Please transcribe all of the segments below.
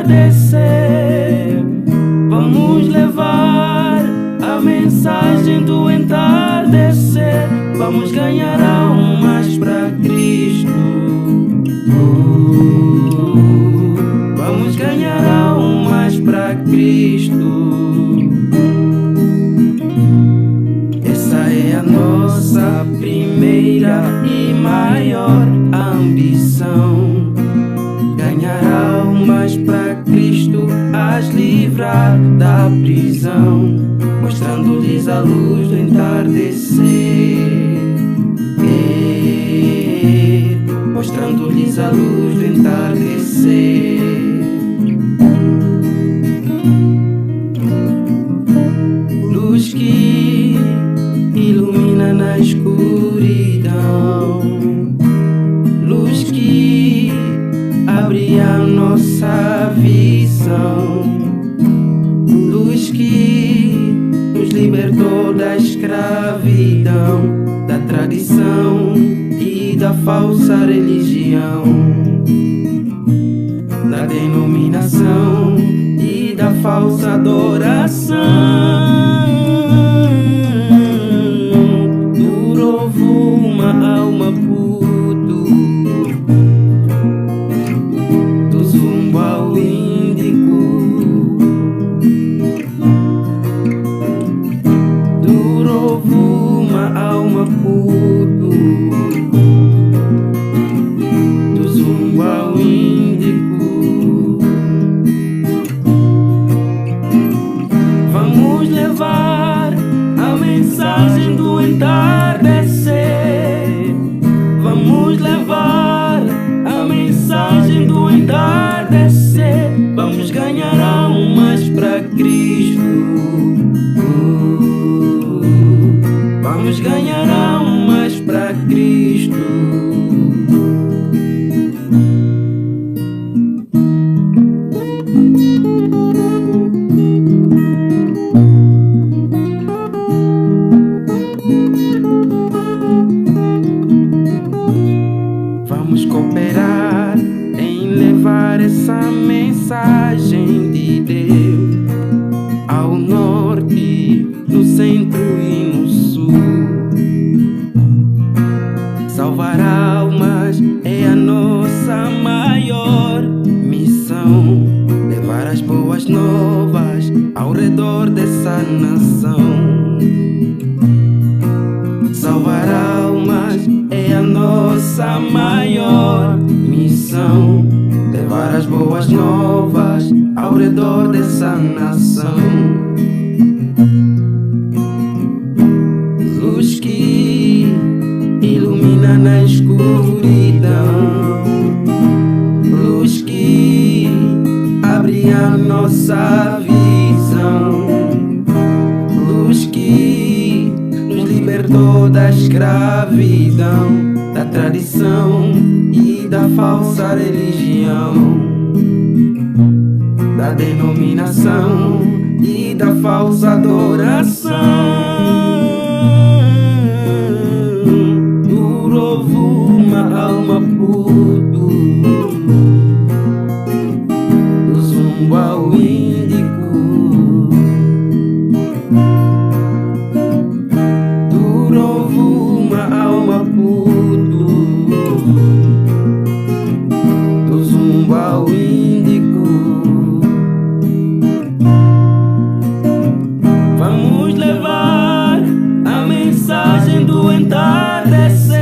entardecer. Vamos levar a mensagem do entardecer. Vamos ganhar almas para Cristo. Vamos ganhar almas para Cristo. Essa é a nossa primeira e maior ambição. Ganhar almas para Cristo, as livrar da prisão, mostrando-lhes a luz do entardecer. Mostrando-lhes a luz do entardecer. Luz que ilumina na escuridão, luz que abre a nossa visão, luz que nos libertou da escravidão, da tradição e da falsa religião, da denominação e da falsa adoração. Durou uma alma puto, do zumbo ao índico. Durou uma alma puto, do zumbo ao índico. Vamos levar a mensagem do entardecer. Vamos levar a mensagem do entardecer. Vamos ganhar almas para Cristo. Vamos ganhar almas para Cristo. Vamos cooperar em levar essa mensagem de Deus ao norte, no centro e no sul. Salvar almas é a nossa maior missão. Levar as boas novas ao redor dessa nação. Salvar almas é a nossa maior missão. Levar as boas novas ao redor dessa nação. Luz que ilumina na escuridão, luz que abre a nossa visão, luz que nos libertou da escravidão, da tradição e da falsa religião, da denominação e da falsa adoração. Durou uma alma puto, do zumbo ao índico. Durou uma alma puto, do zumbo ao índico. Vamos levar a mensagem do entardecer.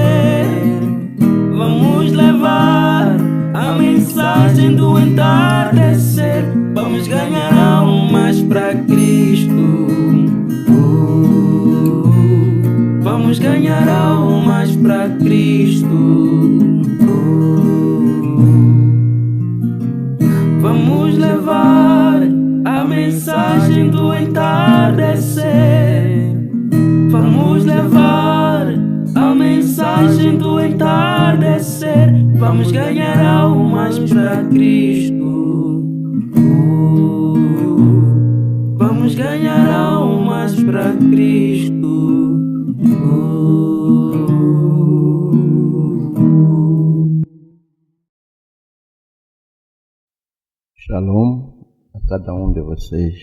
Vamos levar a mensagem do entardecer. Vamos ganhar almas para Cristo. Vamos ganhar almas para Cristo. Vamos levar a mensagem do entardecer. Vamos levar a mensagem do entardecer. Vamos ganhar almas para Cristo. Vamos ganhar almas para Cristo. Shalom a cada um de vocês,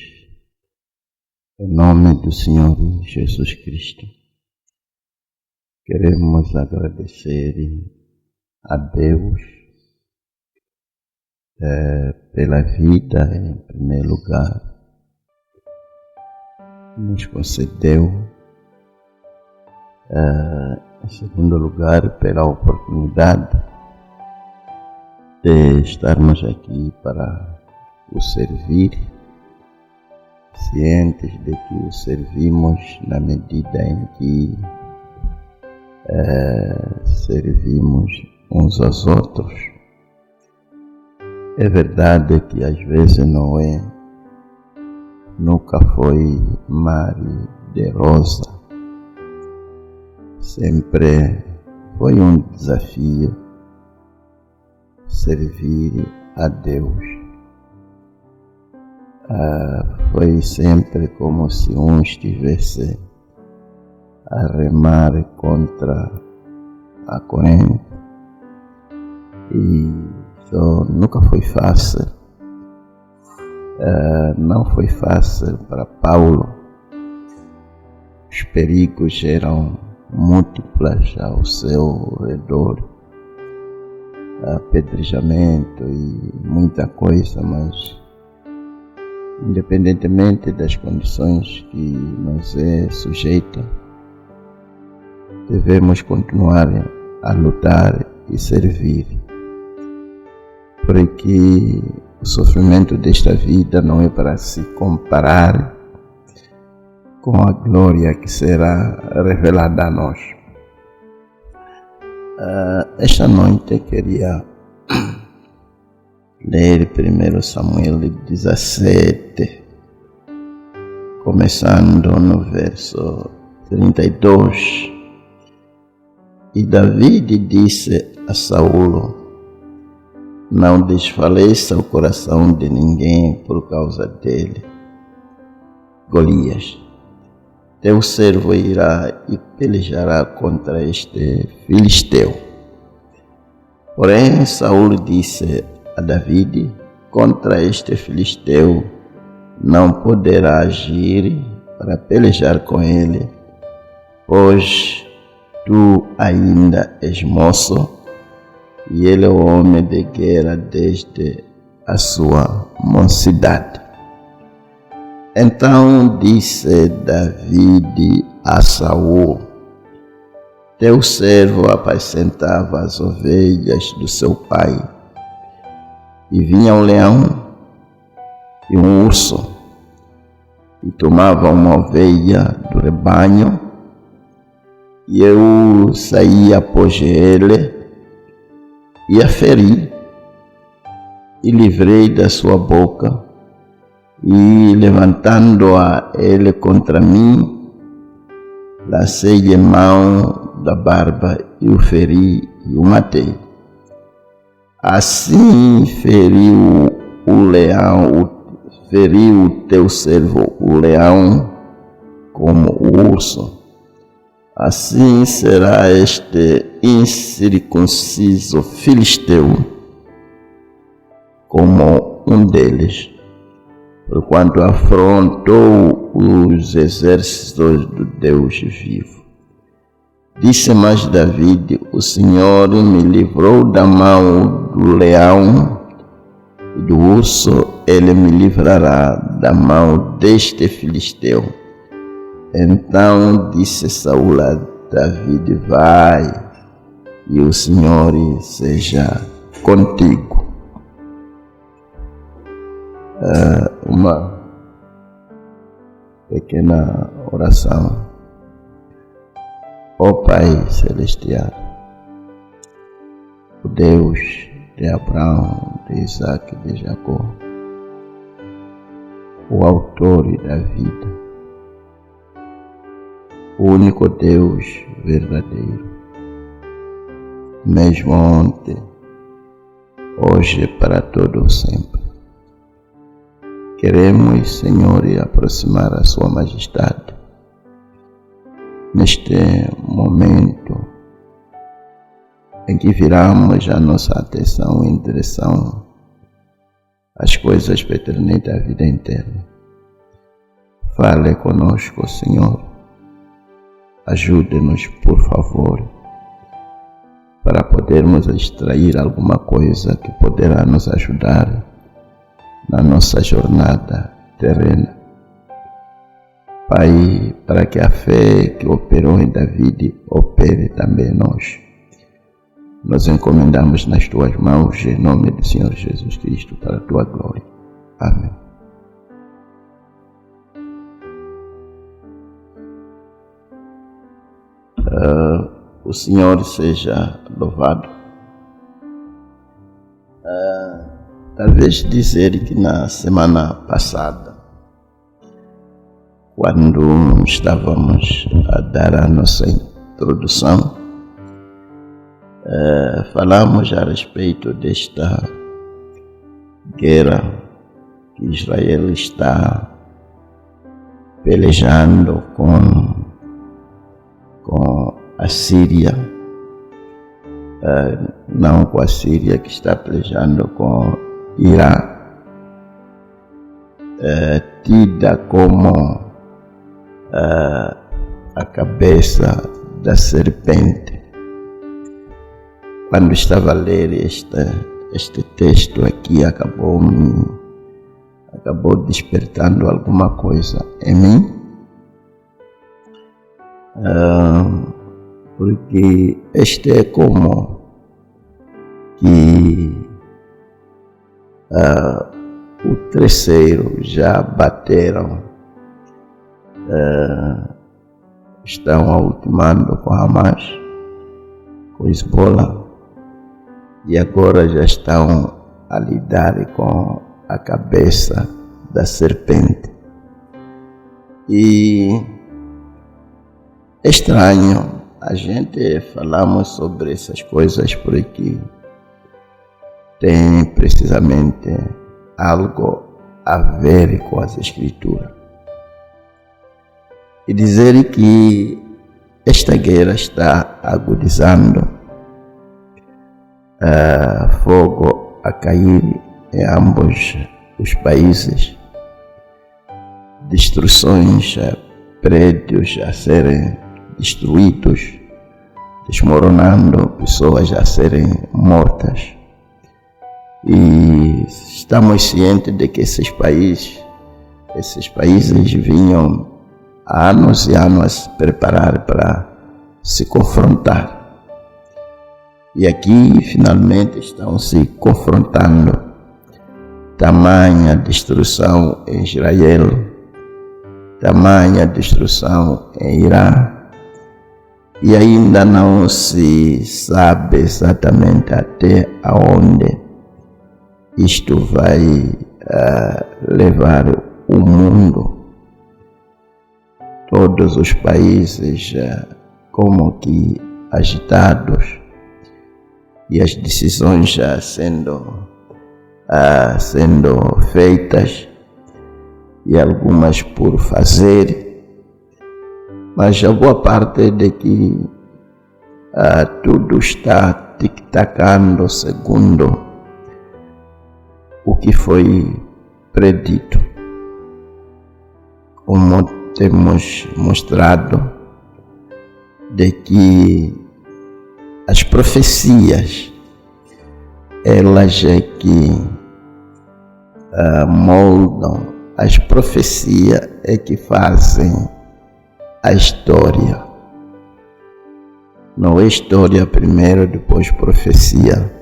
em nome do Senhor Jesus Cristo. Queremos agradecer a Deus pela vida, em primeiro lugar. Nos concedeu, em segundo lugar, pela oportunidade de estarmos aqui para o servir, cientes de que o servimos na medida em que servimos uns aos outros. É verdade que às vezes Noé nunca foi mar de rosa, sempre foi um desafio servir a Deus. Foi sempre como se um estivesse a remar contra a corrente, e isso nunca foi fácil. Não foi fácil para Paulo. Os perigos eram múltiplos ao seu redor, apedrejamento e muita coisa, mas independentemente das condições que nos é sujeita, devemos continuar a lutar e servir, porque o sofrimento desta vida não é para se comparar com a glória que será revelada a nós. Esta noite queria ler 1 Samuel 17, começando no verso 32. E David disse a Saulo: não desfaleça o coração de ninguém por causa dele. Golias, teu servo irá e pelejará contra este filisteu. Porém, Saulo disse a David: contra este filisteu não poderá agir para pelejar com ele, pois tu ainda és moço, e ele é o homem de guerra desde a sua mocidade. Então disse David a Saul: teu servo apacentava as ovelhas do seu pai, e vinha um leão e um urso, e tomava uma ovelha do rebanho, e eu saía após ele, e a feri, e livrei da sua boca, e levantando-a ele contra mim, lacei-lhe mão da barba, e o feri, e o matei. Assim feriu o teu servo o leão como o urso. Assim será este incircunciso filisteu como um deles, porquanto afrontou os exércitos do Deus vivo. Disse mais David: o Senhor me livrou da mão do leão e do urso, ele me livrará da mão deste filisteu. Então disse Saul a David: vai, e o Senhor seja contigo. Uma pequena oração. Ó Pai Celestial, o Deus de Abraão, de Isaac e de Jacó, o autor da vida, o único Deus verdadeiro, mesmo ontem, hoje e para todo sempre. Queremos, Senhor, aproximar a Sua Majestade neste momento em que viramos a nossa atenção em direção as coisas para a eternidade, a vida inteira. Fale conosco, Senhor. Ajude-nos, por favor, para podermos extrair alguma coisa que poderá nos ajudar na nossa jornada terrena. Pai, para que a fé que operou em David opere também em nós. Nós encomendamos nas Tuas mãos, em nome do Senhor Jesus Cristo, para a Tua glória. Amém. O Senhor seja louvado. Talvez dizer que na semana passada, quando estávamos a dar a nossa introdução, falamos a respeito desta guerra que Israel está pelejando com a Síria, não com a Síria, que está pelejando com Irã, tida como a cabeça da serpente. Quando estava a ler este texto aqui, acabou despertando alguma coisa em mim, porque este é como que o terceiro já bateram, estão ultimando com Hamas, com Hezbollah, e agora já estão a lidar com a cabeça da serpente. E é estranho, a gente falamos sobre essas coisas porque tem precisamente algo a ver com as Escrituras. E dizer que esta guerra está agudizando, fogo a cair em ambos os países, destruições, prédios a serem destruídos, desmoronando, pessoas a serem mortas. E estamos cientes de que esses países vinham há anos e anos a se preparar para se confrontar. E aqui finalmente estão se confrontando. Tamanha destruição em Israel, tamanha destruição em Irã, e ainda não se sabe exatamente até aonde isto vai levar o mundo. Todos os países como que agitados, e as decisões já sendo feitas, e algumas por fazer, mas a boa parte é de que tudo está tic-tacando segundo o que foi predito. Como temos mostrado, de que as profecias, elas é que moldam, as profecias é que fazem a história. Não é história primeiro, depois profecia,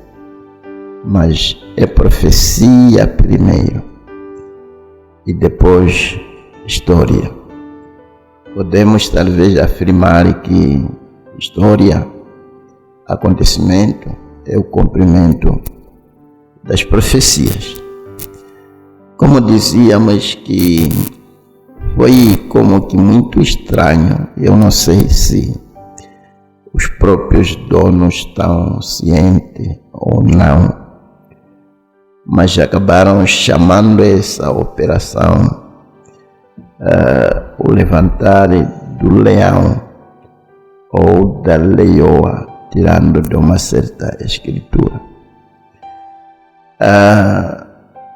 mas é profecia primeiro e depois história. Podemos talvez afirmar que história, acontecimento, é o cumprimento das profecias. Como dizíamos, que foi como que muito estranho, eu não sei se os próprios donos estão cientes ou não, mas acabaram chamando essa operação o levantar do leão ou da leoa, tirando de uma certa escritura.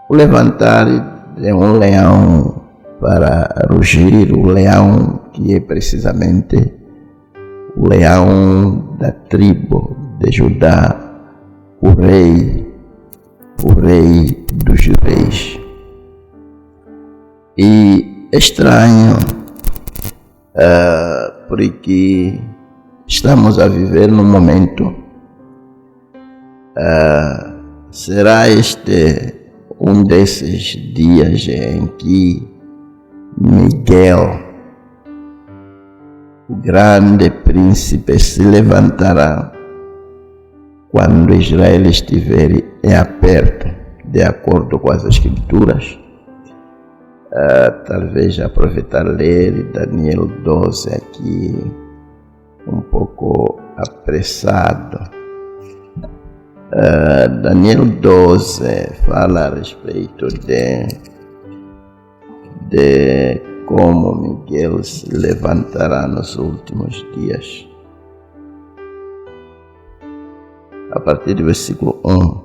o levantar de um leão para rugir, o leão que é precisamente o leão da tribo de Judá, o rei dos reis. E é estranho, porque estamos a viver num momento, será este um desses dias em que Miguel, o grande príncipe, se levantará quando Israel estiver em aperto, de acordo com as Escrituras. Talvez aproveitar ler Daniel 12 aqui, um pouco apressado. Daniel 12 fala a respeito de como Miguel se levantará nos últimos dias. A partir do versículo 1.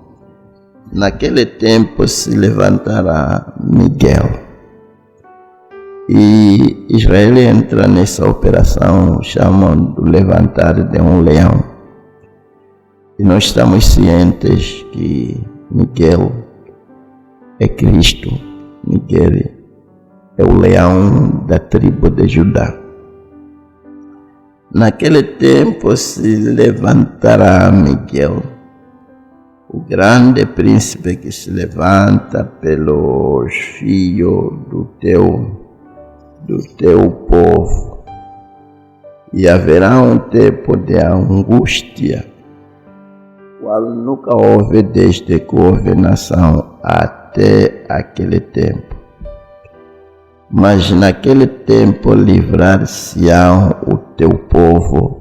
Naquele tempo se levantará Miguel. E Israel entra nessa operação, chamam de levantar de um leão. E nós estamos cientes que Miguel é Cristo. Miguel é o leão da tribo de Judá. Naquele tempo se levantará Miguel, o grande príncipe que se levanta pelos filhos do teu povo. E haverá um tempo de angústia, qual nunca houve desde que houve nação até aquele tempo. Mas naquele tempo livrar-se-ão o teu povo,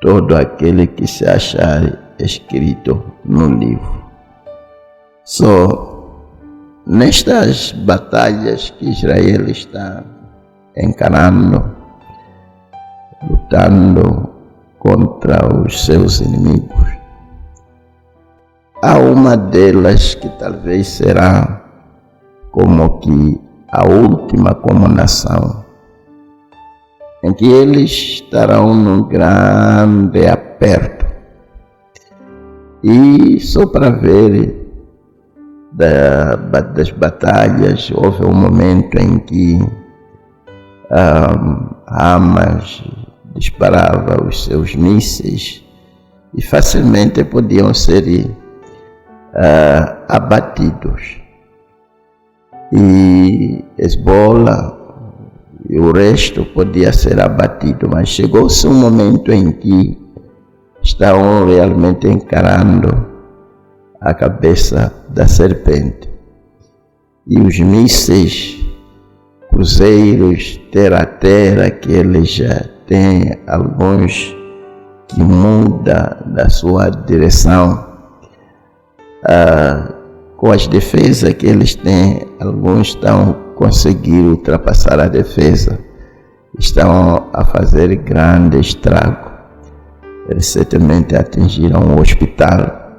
todo aquele que se achar escrito no livro. Nestas batalhas que Israel está encarando, lutando contra os seus inimigos, há uma delas que talvez será como que a última como nação, em que eles estarão num grande aperto. E só para ver das batalhas, houve um momento em que Hamas disparava os seus mísseis e facilmente podiam ser abatidos. E Hezbollah e o resto podia ser abatido, mas chegou-se um momento em que estavam realmente encarando a cabeça da serpente. E os mísseis, cruzeiros, terra-terra, que eles já têm, alguns que mudam da sua direção, com as defesas que eles têm, alguns estão conseguindo ultrapassar a defesa, estão a fazer grande estrago. Recentemente atingiram o hospital.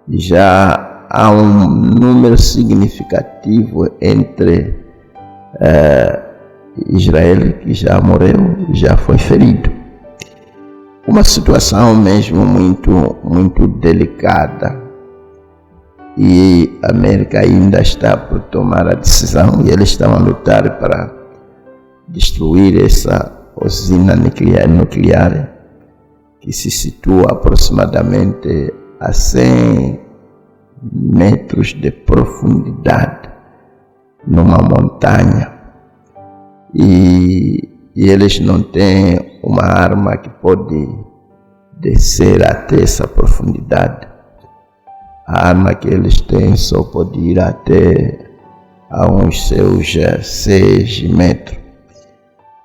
Já há um número significativo entre Israel que já morreu e já foi ferido. Uma situação mesmo muito delicada. E a América ainda está por tomar a decisão, e eles estão a lutar para destruir essa usina nuclear que se situa aproximadamente a 100 metros de profundidade numa montanha. E eles não têm uma arma que pode descer até essa profundidade. A arma que eles têm só pode ir até a uns seus 6 metros.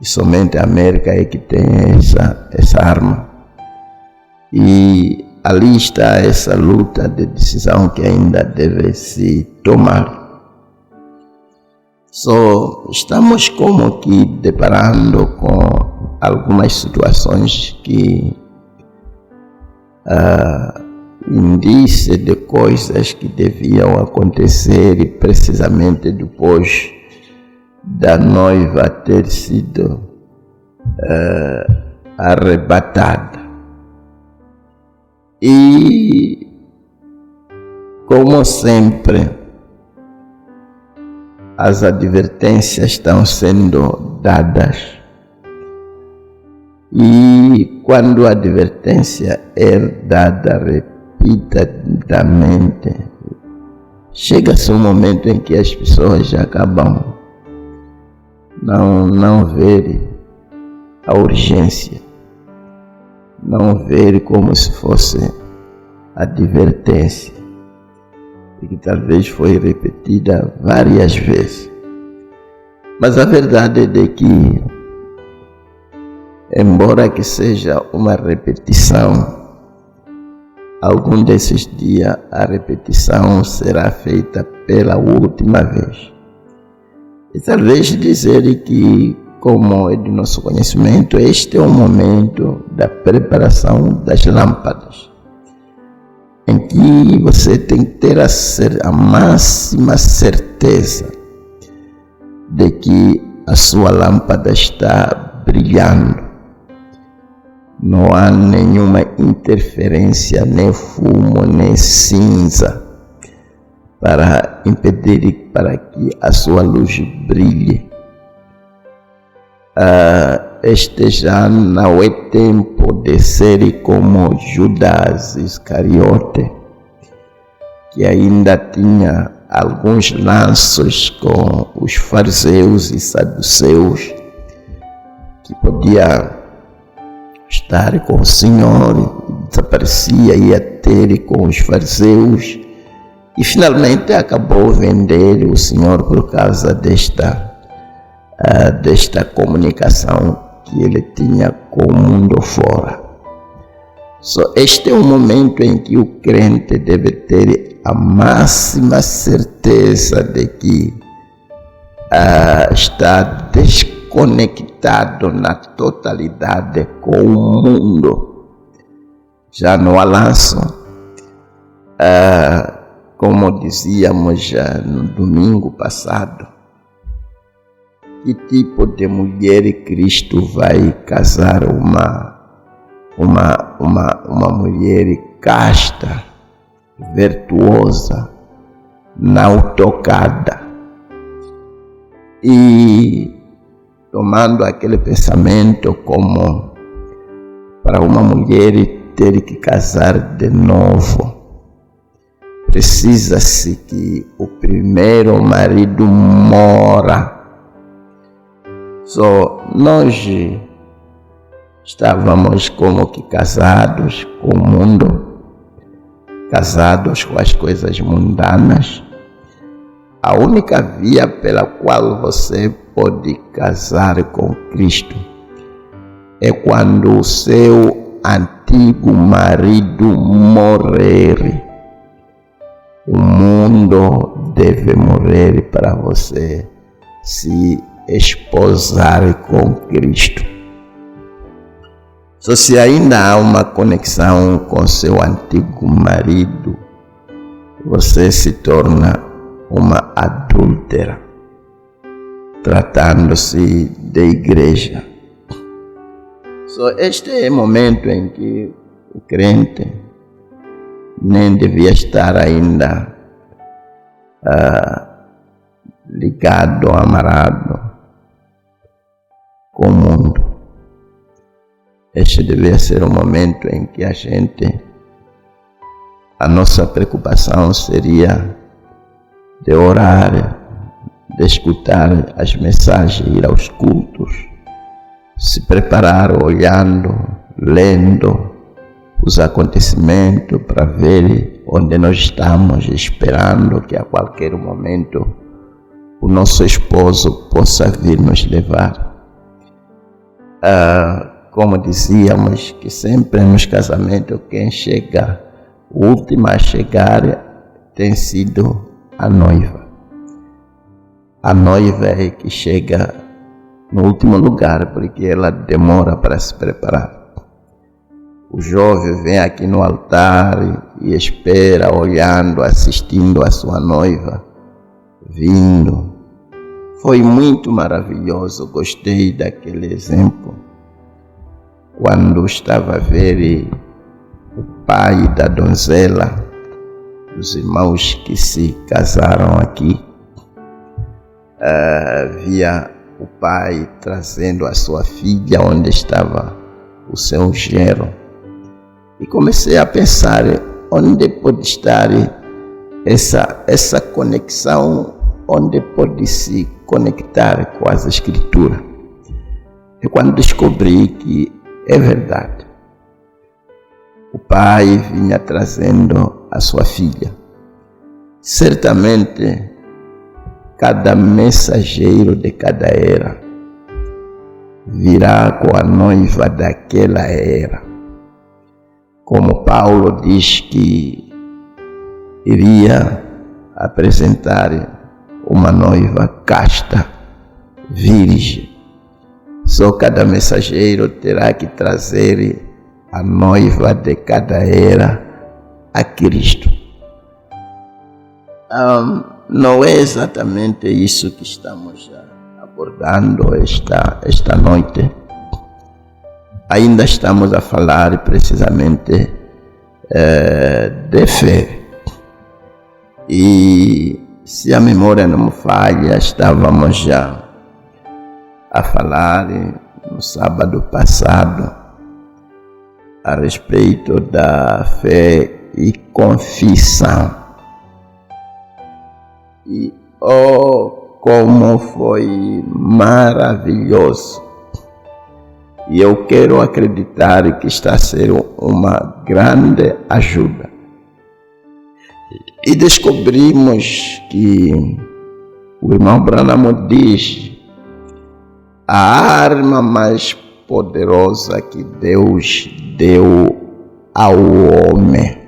E somente a América é que tem essa arma. E ali está essa luta de decisão que ainda deve se tomar. Estamos como que deparando com algumas situações que indício de coisas que deviam acontecer precisamente depois da noiva ter sido arrebatada. E, como sempre, as advertências estão sendo dadas. E quando a advertência é dada repetidamente, chega-se um momento em que as pessoas já acabam não ver a urgência, não ver como se fosse advertência, e que talvez foi repetida várias vezes. Mas a verdade é de que, embora que seja uma repetição, algum desses dias a repetição será feita pela última vez. E talvez dizer que, como é de nosso conhecimento, este é o momento da preparação das lâmpadas, em que você tem que ter a máxima certeza de que a sua lâmpada está brilhando. Não há nenhuma interferência, nem fumo, nem cinza para impedir para que a sua luz brilhe. Este já não é tempo de ser como Judas Iscariote, que ainda tinha alguns laços com os fariseus e saduceus, que podia estar com o Senhor, desaparecia, ia ter com os fariseus, e finalmente acabou vendendo o Senhor por causa desta comunicação que ele tinha com o mundo fora. Este é o momento em que o crente deve ter a máxima certeza de que está desconectado na totalidade com o mundo. Já no laço, como dizíamos já no domingo passado, que tipo de mulher Cristo vai casar? Uma mulher casta, virtuosa, não tocada. E tomando aquele pensamento como para uma mulher ter que casar de novo, precisa-se que o primeiro marido mora. Nós estávamos como que casados com o mundo, casados com as coisas mundanas. A única via pela qual você pode casar com Cristo é quando o seu antigo marido morrer. O mundo deve morrer para você se esposar com Cristo. Se ainda há uma conexão com seu antigo marido, você se torna uma adúltera, tratando-se de igreja. Este é o momento em que o crente nem devia estar ainda ligado, amarrado com o mundo. Este devia ser o momento em que a nossa preocupação seria de orar, de escutar as mensagens, ir aos cultos, se preparar olhando, lendo os acontecimentos para ver onde nós estamos, esperando que a qualquer momento o nosso esposo possa vir nos levar. Como dizíamos, que sempre nos casamentos quem chega, o último a chegar tem sido a noiva. A noiva é que chega no último lugar, porque ela demora para se preparar. o jovem vem aqui no altar e espera, olhando, assistindo a sua noiva vindo. Foi muito maravilhoso, gostei daquele exemplo. Quando estava a ver o pai da donzela, os irmãos que se casaram aqui, via o pai trazendo a sua filha onde estava o seu genro. E comecei a pensar onde pode estar essa conexão, onde pode se conectar com as escrituras. E quando descobri que é verdade, o pai vinha trazendo a sua filha. Certamente, cada mensageiro de cada era virá com a noiva daquela era. Como Paulo diz que iria apresentar uma noiva casta, virgem. Só cada mensageiro terá que trazer a noiva de cada era a Cristo. Não é exatamente isso que estamos abordando esta noite. Ainda estamos a falar precisamente de fé. E se a memória não me falha, estávamos já a falar no sábado passado a respeito da fé e confissão. E como foi maravilhoso! E eu quero acreditar que está a ser uma grande ajuda. E descobrimos que o irmão Branham diz: a arma mais poderosa que Deus deu ao homem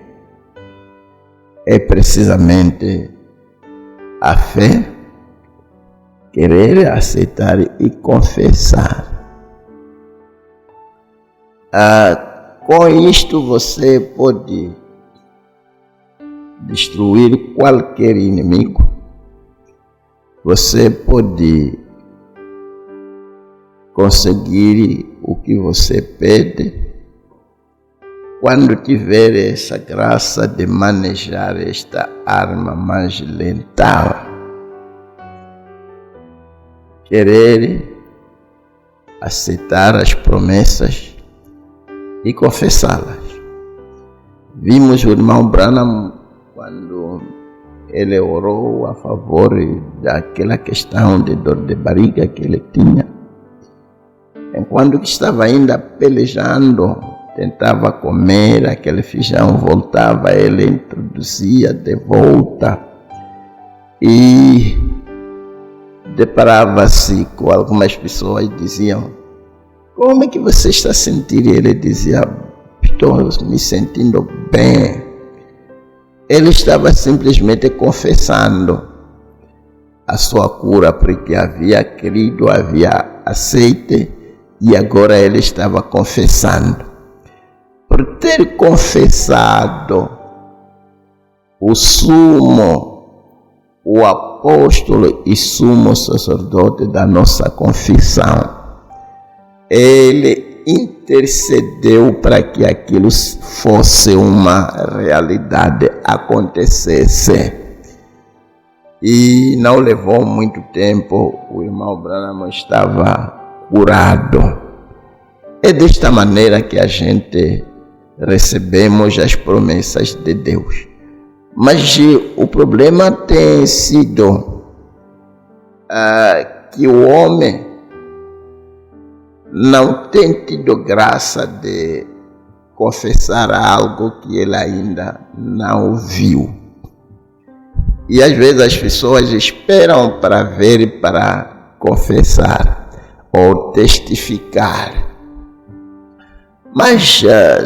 é precisamente a fé, querer aceitar e confessar. Com isto você pode destruir qualquer inimigo. Você pode conseguir o que você pede quando tiver essa graça de manejar esta arma mais letal. Querer aceitar as promessas e confessá-las. Vimos o irmão Branham quando ele orou a favor daquela questão de dor de barriga que ele tinha. Enquanto que estava ainda pelejando, tentava comer aquele feijão, voltava, ele introduzia de volta e deparava-se com algumas pessoas e diziam: como é que você está sentindo? Ele dizia: estou me sentindo bem. Ele estava simplesmente confessando a sua cura, porque havia crido, havia aceite, e agora ele estava confessando. Por ter confessado, o sumo, o apóstolo e sumo sacerdote da nossa confissão, ele intercedeu para que aquilo fosse uma realidade, acontecesse. E não levou muito tempo, o irmão Branham estava curado. É desta maneira que a gente recebemos as promessas de Deus. Mas o problema tem sido que o homem não tem tido graça de confessar algo que ele ainda não viu. E às vezes as pessoas esperam para ver, para confessar ou testificar. Mas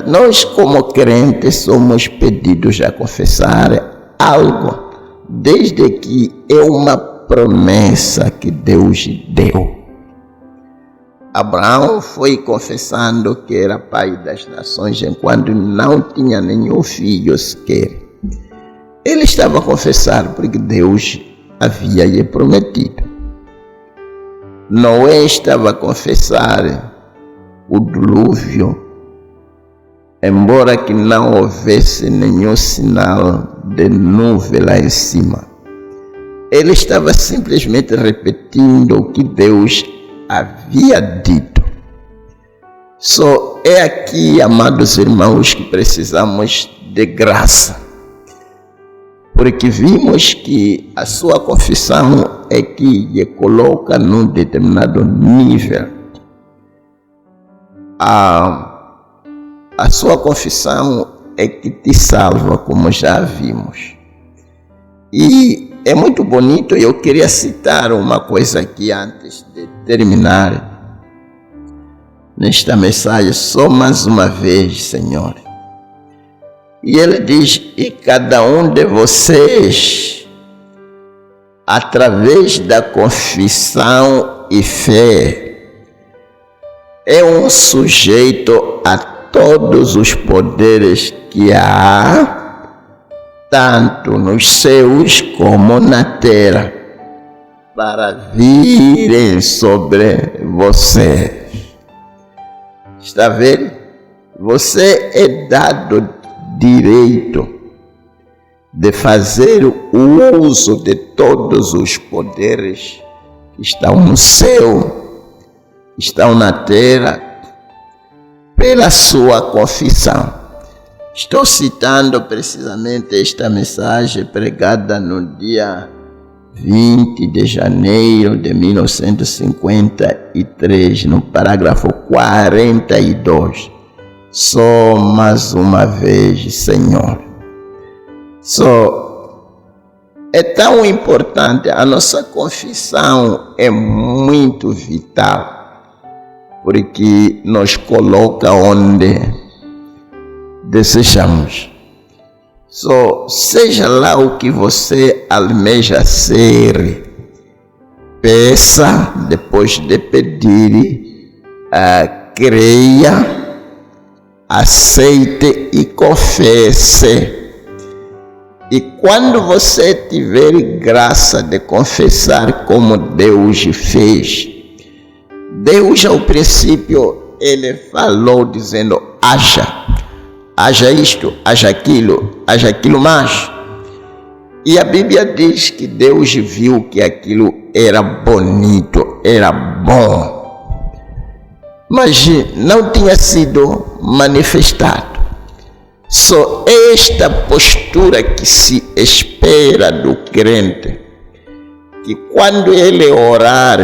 nós, como crentes, somos pedidos a confessar algo, desde que é uma promessa que Deus deu. Abraão foi confessando que era pai das nações enquanto não tinha nenhum filho sequer. Ele estava a confessar porque Deus havia lhe prometido. Noé estava a confessar o dilúvio, embora que não houvesse nenhum sinal de nuvem lá em cima. Ele estava simplesmente repetindo o que Deus havia dito. Só é aqui, amados irmãos, que precisamos de graça. Porque vimos que a sua confissão é que lhe coloca num determinado nível. A sua confissão é que te salva, como já vimos. E é muito bonito, eu queria citar uma coisa aqui antes de terminar nesta mensagem, só mais uma vez, Senhor. E ele diz, e cada um de vocês, através da confissão e fé, é um sujeito a todos os poderes que há, tanto nos céus como na terra, para virem sobre você. Está vendo? Você é dado direito de fazer o uso de todos os poderes que estão no céu, estão na terra, pela sua confissão. Estou citando precisamente esta mensagem pregada no dia 20 de janeiro de 1953, no parágrafo 42. Só mais uma vez, Senhor. É tão importante, a nossa confissão é muito vital, porque nos coloca onde desejamos. Seja lá o que você almeja ser, peça, depois de pedir, creia, aceite e confesse. E quando você tiver graça de confessar como Deus fez, Deus ao princípio, ele falou dizendo, haja isto, haja aquilo mais. E a Bíblia diz que Deus viu que aquilo era bonito, era bom, mas não tinha sido manifestado. Só esta postura que se espera do crente, que quando ele orar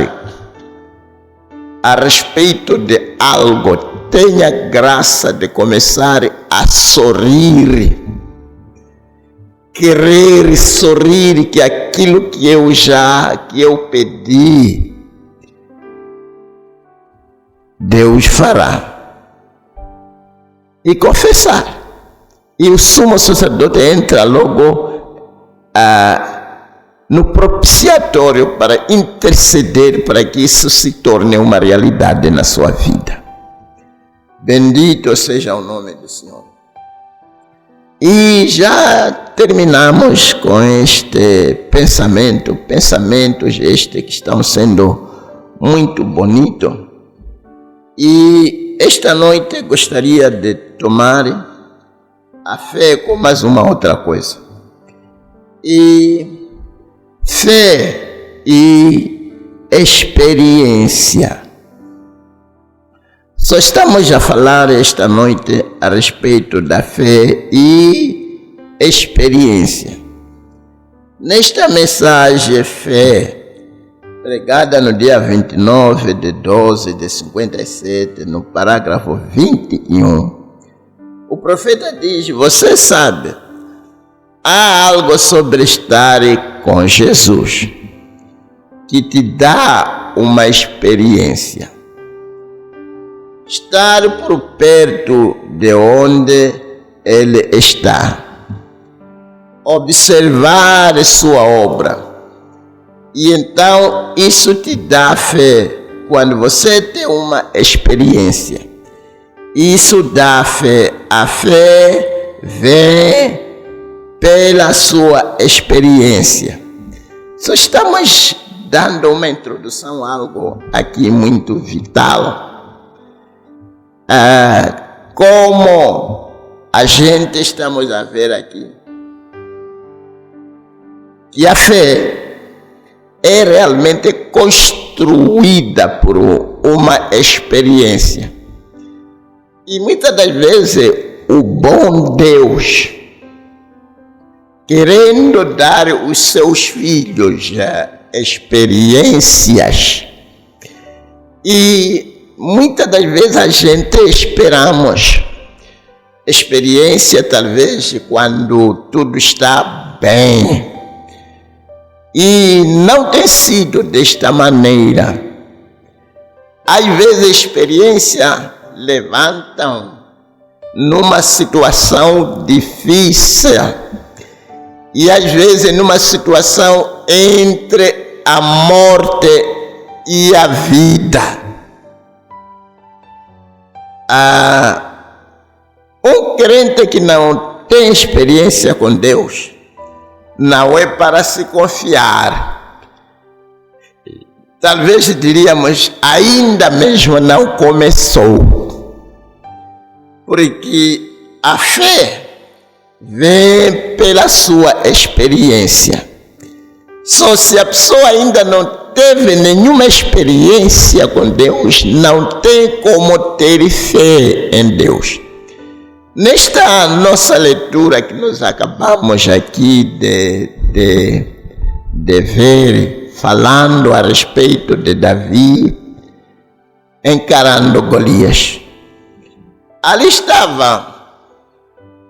a respeito de algo, tenha graça de começar a sorrir, querer sorrir, que aquilo que eu pedi, Deus fará. E confessar. E o sumo sacerdote entra logo no propiciatório para interceder para que isso se torne uma realidade na sua vida. Bendito seja o nome do Senhor. E já terminamos com este pensamentos que estão sendo muito bonitos. E esta noite gostaria de tomar a fé com mais uma outra coisa. E fé e experiência. Só estamos a falar esta noite a respeito da fé e experiência. Nesta mensagem, fé, pregada no dia 29 de 12 de 57, no parágrafo 21, o profeta diz, você sabe, há algo sobre estar com Jesus que te dá uma experiência. Estar por perto de onde Ele está. Observar sua obra. E então isso te dá fé, quando você tem uma experiência, isso dá fé. A fé vem pela sua experiência. Só estamos dando uma introdução a algo aqui muito vital. Como a gente estamos a ver aqui, que a fé é realmente construída por uma experiência. E muitas das vezes o bom Deus, querendo dar os seus filhos experiências, e muitas das vezes a gente esperamos experiência talvez quando tudo está bem, e não tem sido desta maneira. Às vezes a experiência levantam numa situação difícil, e às vezes numa situação entre a morte e a vida. Um crente que não tem experiência com Deus não é para se confiar. Talvez diríamos, ainda mesmo não começou. Porque a fé vem pela sua experiência. Só se a pessoa ainda não teve nenhuma experiência com Deus, não tem como ter fé em Deus. Nesta nossa leitura que nós acabamos aqui de ver, falando a respeito de Davi encarando Golias, ali estava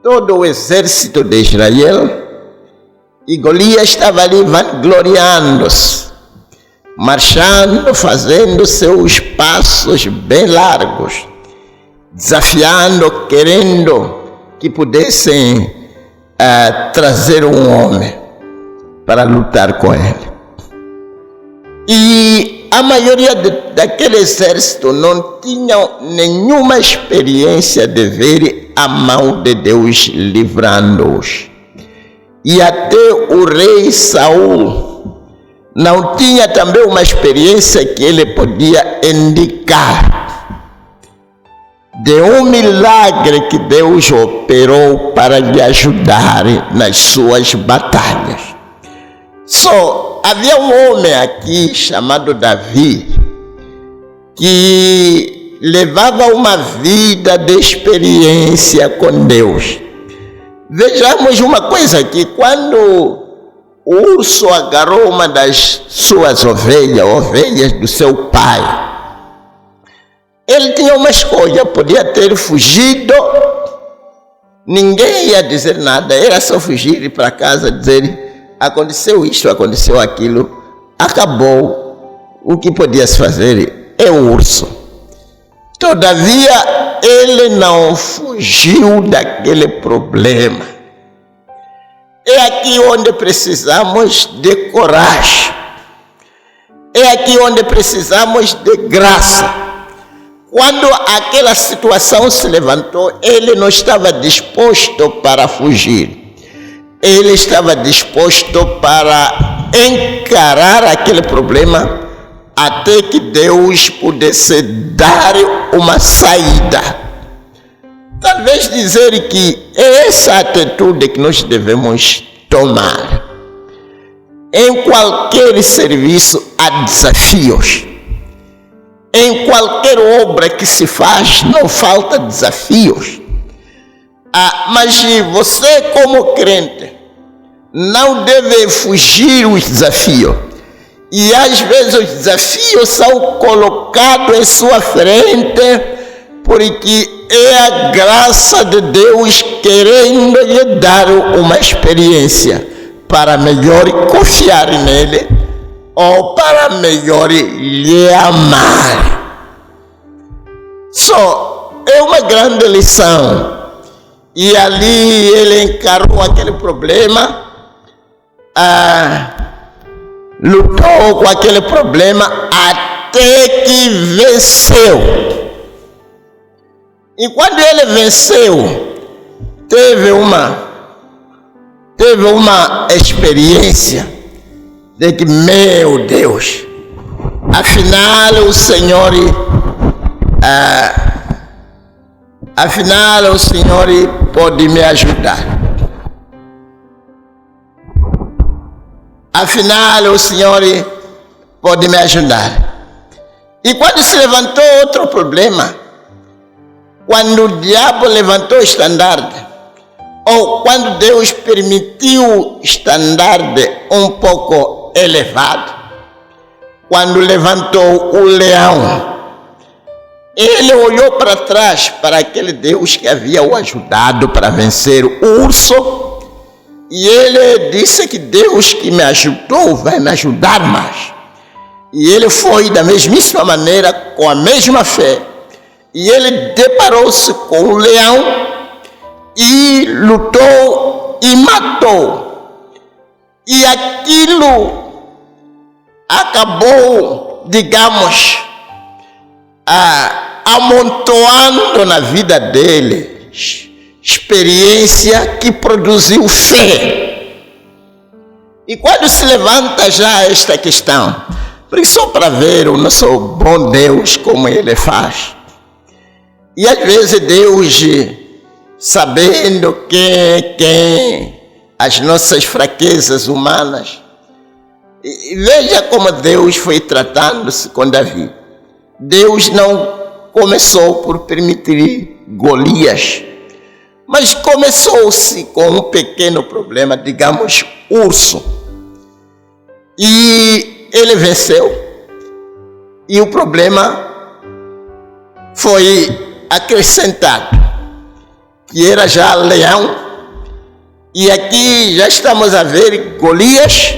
todo o exército de Israel e Golias estava ali vangloriando-se, marchando, fazendo seus passos bem largos, desafiando, querendo que pudessem trazer um homem para lutar com ele. E a maioria daquele exército não tinha nenhuma experiência de ver a mão de Deus livrando-os. E até o rei Saul não tinha também uma experiência que ele podia indicar de um milagre que Deus operou para lhe ajudar nas suas batalhas. Só havia um homem aqui chamado Davi que levava uma vida de experiência com Deus. Vejamos uma coisa aqui: quando o urso agarrou uma das suas ovelhas do seu pai, ele tinha uma escolha, podia ter fugido, ninguém ia dizer nada, era só fugir, ir para casa, dizer: aconteceu isto, aconteceu aquilo, acabou. O que podia se fazer é o urso. Todavia, ele não fugiu daquele problema. É aqui onde precisamos de coragem, é aqui onde precisamos de graça. Quando aquela situação se levantou, ele não estava disposto para fugir. Ele estava disposto para encarar aquele problema até que Deus pudesse dar uma saída. Talvez dizer que é essa atitude que nós devemos tomar. Em qualquer serviço há desafios. Em qualquer obra que se faz, não falta desafios. Mas você, como crente, não deve fugir os desafios. E às vezes os desafios são colocados em sua frente, porque é a graça de Deus querendo lhe dar uma experiência para melhor confiar nele, ou para melhor lhe amar. Só é uma grande lição. E ali ele encarou aquele problema, lutou com aquele problema até que venceu. E quando ele venceu, teve uma experiência de que, meu Deus, afinal o Senhor pode me ajudar. Afinal o Senhor pode me ajudar. E quando se levantou outro problema, quando o diabo levantou o estandarte, ou quando Deus permitiu o estandarte um pouco elevado, quando levantou o leão, ele olhou para trás para aquele Deus que havia o ajudado para vencer o urso, e ele disse que Deus que me ajudou vai me ajudar mais. E ele foi da mesmíssima maneira, com a mesma fé, e ele deparou-se com o leão e lutou e matou. E aquilo acabou, digamos, amontoando na vida dele experiência que produziu fé. E quando se levanta já esta questão, porque só para ver o nosso bom Deus como ele faz, e às vezes Deus, sabendo quem as nossas fraquezas humanas, e veja como Deus foi tratando-se com Davi. Deus não começou por permitir Golias, mas começou-se com um pequeno problema, digamos, urso. E ele venceu, e o problema foi acrescentado, que era já leão, e aqui já estamos a ver Golias,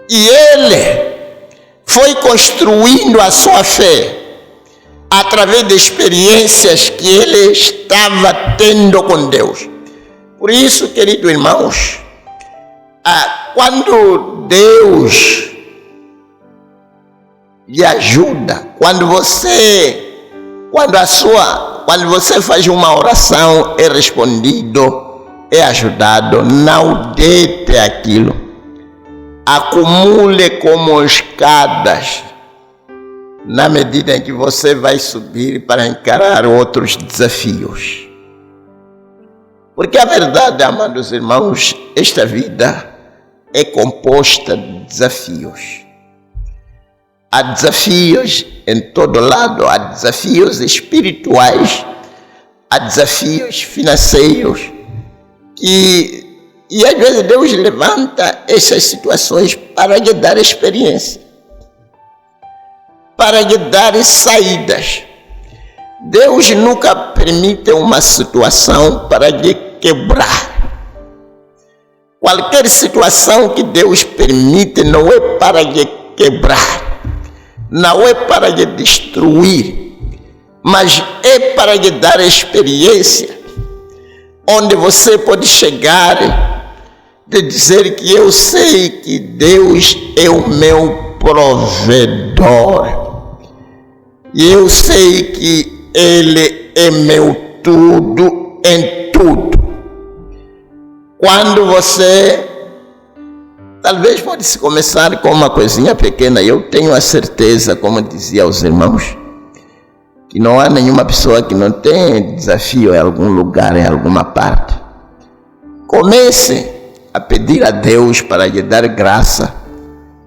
e ele foi construindo a sua fé através de experiências que ele estava tendo com Deus. Por isso, queridos irmãos, quando Deus lhe ajuda, quando você faz uma oração, é respondido, é ajudado, não deite aquilo. Acumule como escadas, na medida em que você vai subir para encarar outros desafios. Porque a verdade, amados irmãos, esta vida é composta de desafios. Há desafios em todo lado, há desafios espirituais, há desafios financeiros, e às vezes Deus levanta essas situações para lhe dar experiência, para lhe dar saídas. Deus nunca permite uma situação para lhe quebrar. Qualquer situação que Deus permite não é para lhe quebrar, não é para lhe destruir, mas é para lhe dar experiência, onde você pode chegar de dizer que eu sei que Deus é o meu provedor, e eu sei que Ele é meu tudo em tudo. Quando você, talvez pode se começar com uma coisinha pequena, eu tenho a certeza, como dizia aos irmãos, que não há nenhuma pessoa que não tem desafio em algum lugar, em alguma parte. Comece a pedir a Deus para lhe dar graça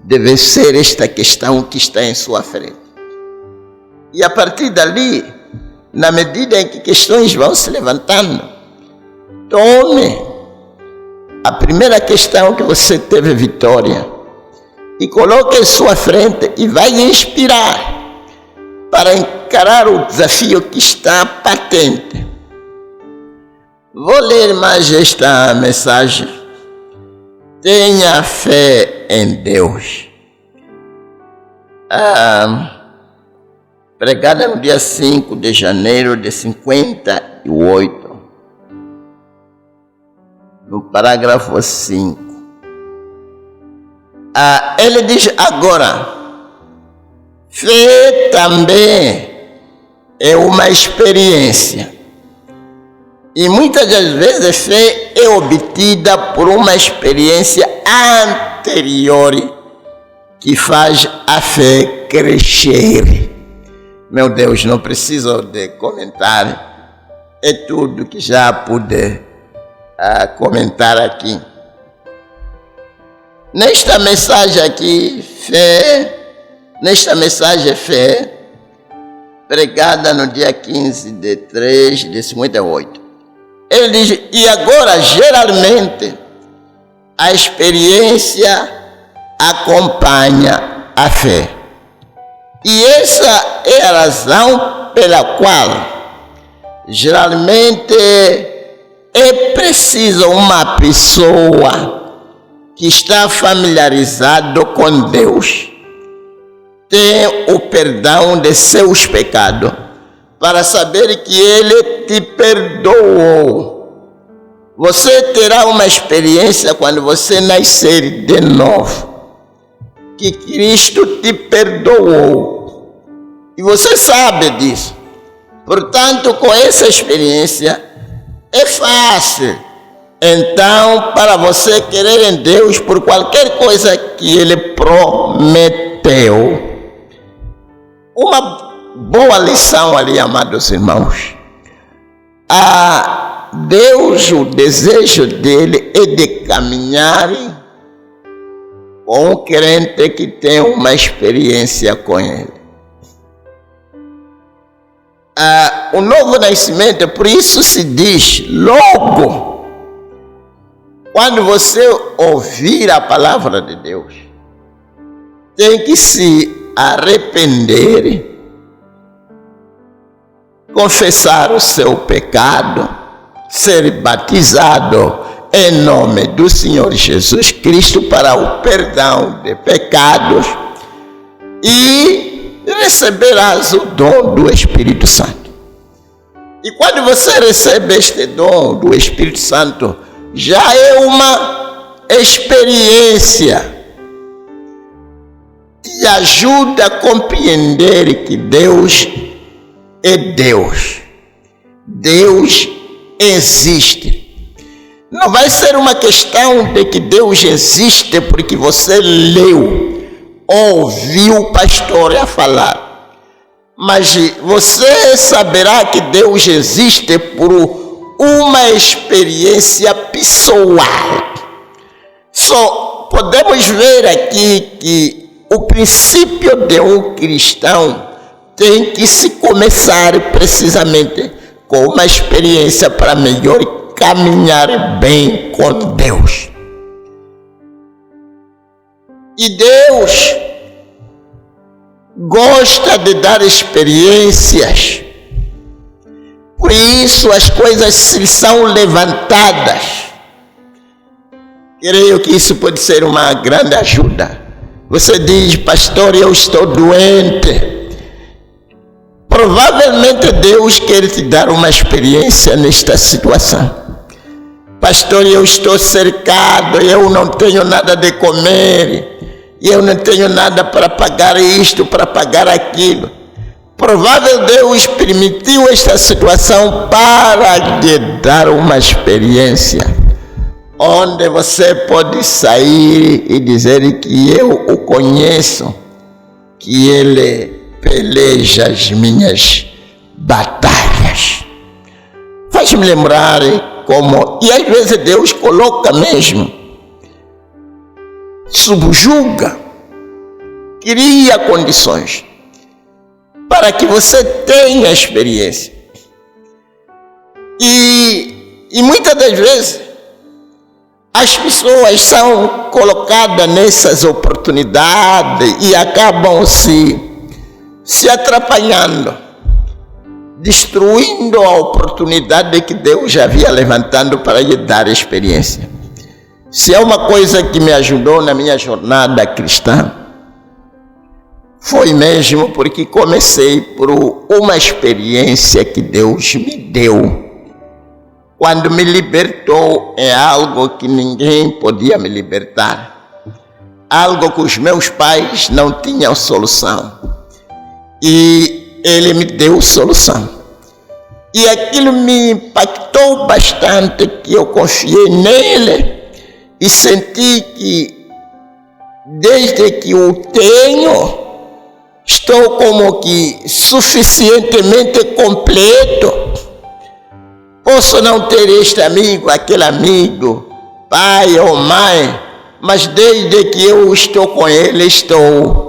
de vencer esta questão que está em sua frente. E a partir dali, na medida em que questões vão se levantando, tome a primeira questão que você teve vitória e coloque em sua frente e vai lhe inspirar para encarar o desafio que está patente. Vou ler mais esta mensagem. Tenha fé em Deus. Pregada no dia 5 de janeiro de 58. No parágrafo 5. Ele diz agora: Fé também é uma experiência. E muitas das vezes a fé é obtida por uma experiência anterior que faz a fé crescer. Meu Deus, não preciso de comentar. É tudo que já pude comentar aqui. Nesta mensagem aqui, fé, pregada no dia 15 de 3 de 58. Ele diz, e agora, geralmente, a experiência acompanha a fé. E essa é a razão pela qual, geralmente, é preciso uma pessoa que está familiarizado com Deus, tem o perdão de seus pecados, para saber que Ele te perdoou. Você terá uma experiência quando você nascer de novo, que Cristo te perdoou. E você sabe disso. Portanto, com essa experiência, é fácil. Então, para você querer em Deus por qualquer coisa que Ele prometeu. Uma boa lição ali, amados irmãos. A Deus, o desejo dele é de caminhar com um crente que tem uma experiência com Ele. O novo nascimento, por isso se diz, logo, quando você ouvir a palavra de Deus, tem que se arrepender, confessar o seu pecado, ser batizado em nome do Senhor Jesus Cristo para o perdão de pecados e receberás o dom do Espírito Santo. E quando você recebe este dom do Espírito Santo, já é uma experiência que ajuda a compreender que Deus é Deus. Deus existe. Não vai ser uma questão de que Deus existe porque você leu, ouviu o pastor a falar. Mas você saberá que Deus existe por uma experiência pessoal. Só podemos ver aqui que o princípio de um cristão tem que se começar precisamente com uma experiência para melhor caminhar bem com Deus. E Deus gosta de dar experiências. Por isso as coisas são levantadas. Creio que isso pode ser uma grande ajuda. Você diz, pastor, eu estou doente. Provavelmente Deus quer te dar uma experiência nesta situação. Pastor, eu estou cercado, eu não tenho nada de comer, eu não tenho nada para pagar isto, para pagar aquilo. Provável Deus permitiu esta situação para lhe dar uma experiência, onde você pode sair e dizer que eu o conheço, que Ele peleja as minhas batalhas. Faz-me lembrar como, e às vezes Deus coloca mesmo, subjuga, cria condições para que você tenha experiência. E muitas das vezes as pessoas são colocadas nessas oportunidades e acabam se atrapalhando, destruindo a oportunidade que Deus já havia levantado para lhe dar experiência. Se é uma coisa que me ajudou na minha jornada cristã, foi mesmo porque comecei por uma experiência que Deus me deu, quando me libertou em algo que ninguém podia me libertar, algo que os meus pais não tinham solução. e ele me deu solução. E aquilo me impactou bastante, que eu confiei nele e senti que desde que o tenho, estou como que suficientemente completo. Posso não ter este amigo, aquele amigo, pai ou mãe, mas desde que eu estou com ele, estou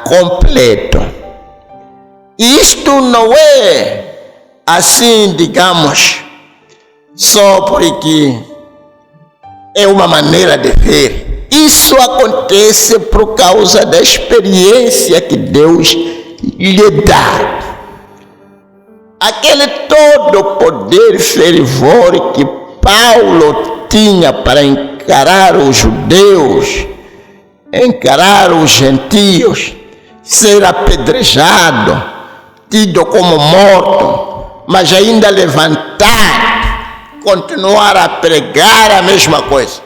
completo. E isto não é assim, digamos, só porque é uma maneira de ver. Isso acontece por causa da experiência que Deus lhe dá. Aquele todo poder fervor que Paulo tinha para encarar os judeus, encarar os gentios, ser apedrejado, tido como morto, mas ainda levantar, continuar a pregar a mesma coisa.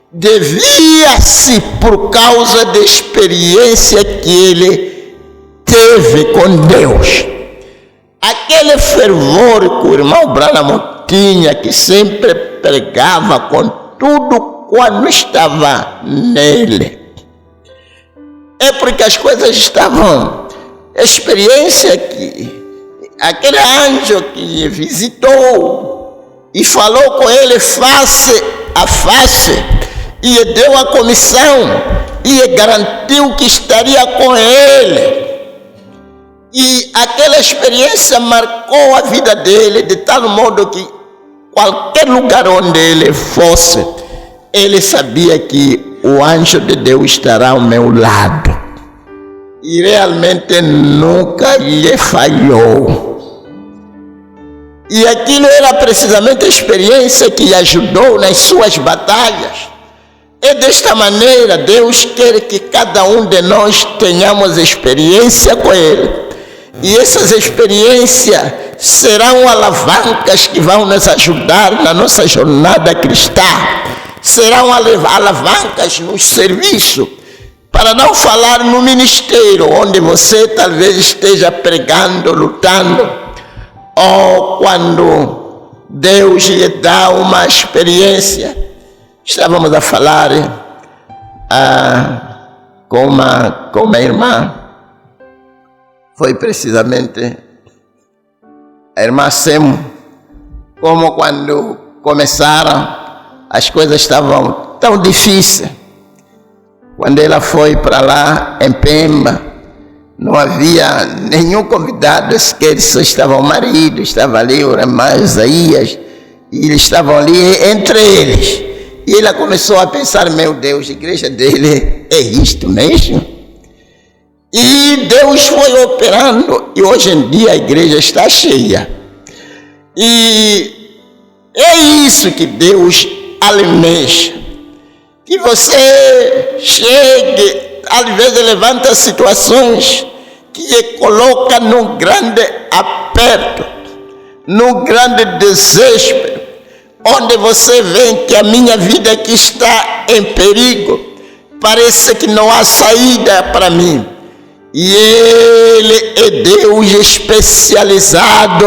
Devia-se por causa da experiência que ele teve com Deus. Aquele fervor que o irmão Branham tinha, que sempre pregava com tudo quando estava nele. É porque as coisas estavam, a experiência que aquele anjo que visitou e falou com ele face a face, e deu a comissão, e garantiu que estaria com ele. E aquela experiência marcou a vida dele de tal modo que qualquer lugar onde ele fosse, ele sabia que o anjo de Deus estará ao meu lado. E realmente nunca lhe falhou. E aquilo era precisamente a experiência que ajudou nas suas batalhas. É desta maneira, Deus quer que cada um de nós tenhamos experiência com Ele. E essas experiências serão alavancas que vão nos ajudar na nossa jornada cristã. Serão alavancas no serviço. Para não falar no ministério, onde você talvez esteja pregando, lutando, ou quando Deus lhe dá uma experiência. Estávamos a falar com uma irmã. Foi precisamente a irmã Semo, como quando começaram, as coisas estavam tão difíceis. Quando ela foi para lá, em Pemba, não havia nenhum convidado, sequer só estava o marido, estava ali o irmão Isaías, e eles estavam ali entre eles. E ela começou a pensar, meu Deus, a igreja dele é isto mesmo? E Deus foi operando, e hoje em dia a igreja está cheia. E é isso que Deus almeja. Que você chegue, às vezes levanta situações que lhe coloca num grande aperto, num grande desespero, onde você vê que a minha vida aqui está em perigo, parece que não há saída para mim. E Ele é Deus especializado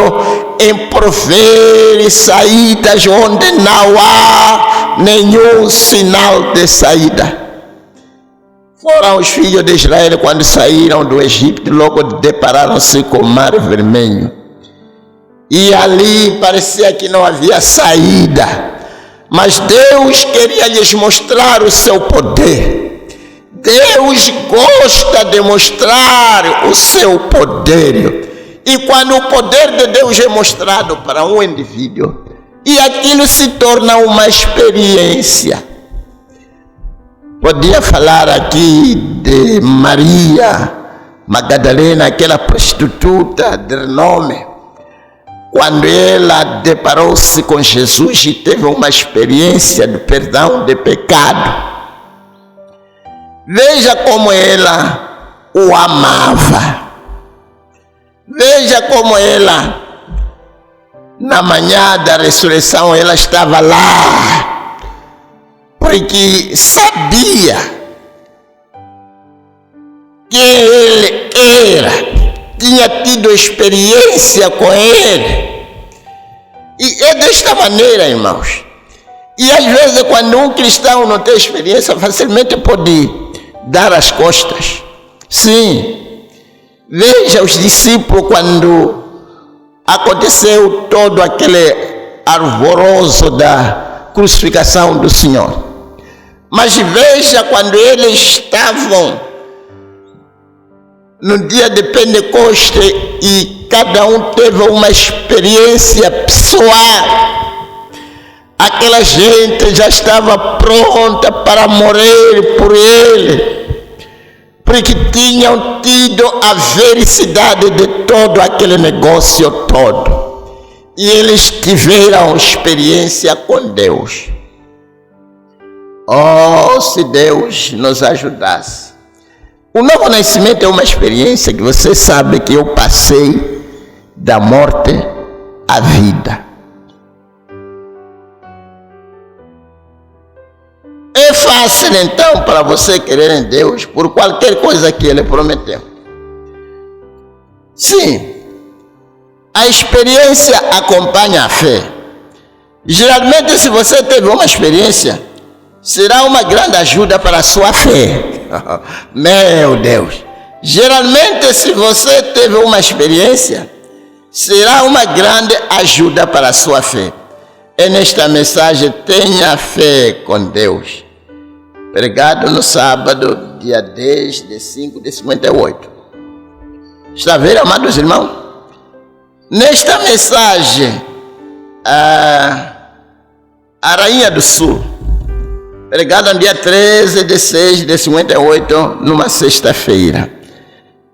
em prover saídas onde não há nenhum sinal de saída. Foram os filhos de Israel quando saíram do Egito, logo depararam-se com o Mar Vermelho. E ali parecia que não havia saída. Mas Deus queria lhes mostrar o seu poder. Deus gosta de mostrar o seu poder. E quando o poder de Deus é mostrado para um indivíduo, e aquilo se torna uma experiência. Podia falar aqui de Maria Magdalena, aquela prostituta de renome, quando ela deparou-se com Jesus e teve uma experiência de perdão de pecado. Veja como ela o amava. Veja como ela, na manhã da ressurreição, ela estava lá, porque sabia que Ele conhecera, tinha tido experiência com ele. E é desta maneira, irmãos. E às vezes, quando um cristão não tem experiência, facilmente pode dar as costas. Sim. Veja os discípulos quando aconteceu todo aquele alvoroço da crucificação do Senhor. Mas veja quando eles estavam no dia de Pentecostes e cada um teve uma experiência pessoal. Aquela gente já estava pronta para morrer por ele, porque tinham tido a veracidade de todo aquele negócio todo. E eles tiveram experiência com Deus. Oh, se Deus nos ajudasse. O novo nascimento é uma experiência que você sabe que eu passei da morte à vida. É fácil então para você querer em Deus por qualquer coisa que Ele prometeu. Sim, a experiência acompanha a fé. Geralmente, se você teve uma experiência, será uma grande ajuda para a sua fé. Meu Deus! Geralmente, se você teve uma experiência, será uma grande ajuda para a sua fé. É nesta mensagem, tenha fé com Deus. Pregado no sábado, dia 10 de 5 de 58. Está vendo, amados irmãos? Nesta mensagem, a Rainha do Sul, pregado no dia 13 de 6 de 58, numa sexta-feira.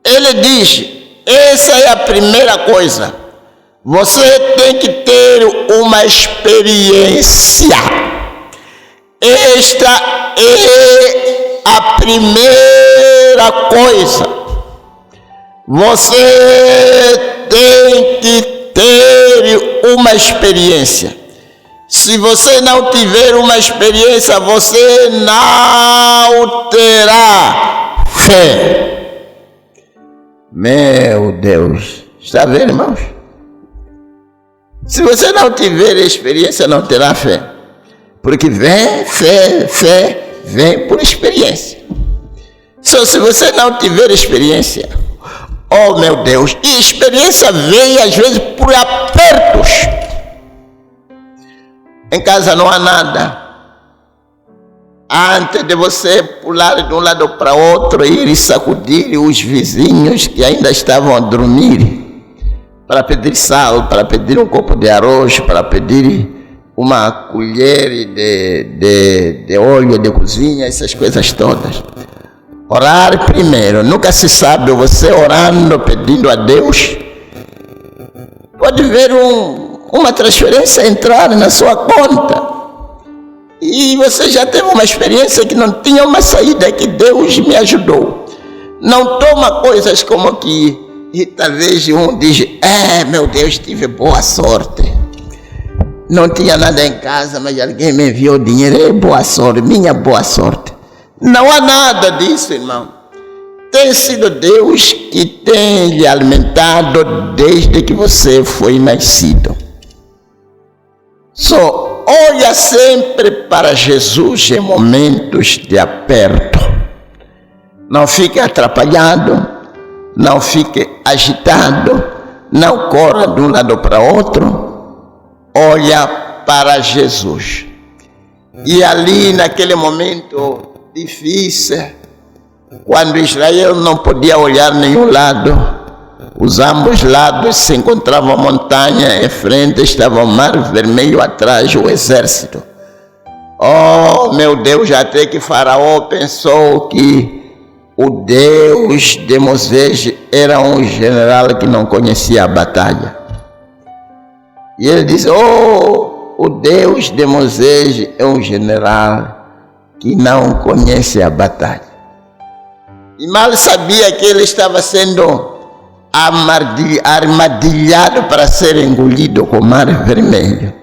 Ele diz, essa é a primeira coisa. Você tem que ter uma experiência. Esta é a primeira coisa. Você tem que ter uma experiência. Se você não tiver uma experiência, você não terá fé. Meu Deus. Está vendo, irmãos? Se você não tiver experiência, não terá fé. Porque fé vem por experiência. Só se você não tiver experiência, oh meu Deus, e experiência vem às vezes por apertos. Em casa não há nada. Antes de você pular de um lado para outro, ir e sacudir os vizinhos que ainda estavam a dormir, para pedir sal, para pedir um copo de arroz, para pedir uma colher de óleo de cozinha, essas coisas todas. Orar primeiro. Nunca se sabe, você orando, pedindo a Deus, pode ver uma transferência entrar na sua conta. E você já teve uma experiência que não tinha uma saída, que Deus me ajudou. Não toma coisas como que, e talvez um diz, meu Deus, tive boa sorte. Não tinha nada em casa, mas alguém me enviou dinheiro, boa sorte, minha boa sorte. Não há nada disso, irmão. Tem sido Deus que tem lhe alimentado desde que você foi nascido. Só olha sempre para Jesus em momentos de aperto. Não fique atrapalhado, não fique agitado, não corra de um lado para outro. Olha para Jesus. E ali naquele momento difícil, quando Israel não podia olhar nenhum lado, os ambos lados se encontravam a montanha, em frente estava o mar vermelho, atrás o exército. Oh meu Deus, até que Faraó pensou que o Deus de Moisés era um general que não conhecia a batalha. E ele disse, o Deus de Moisés é um general que não conhece a batalha. E mal sabia que ele estava sendo armadilhado para ser engolido com o mar vermelho.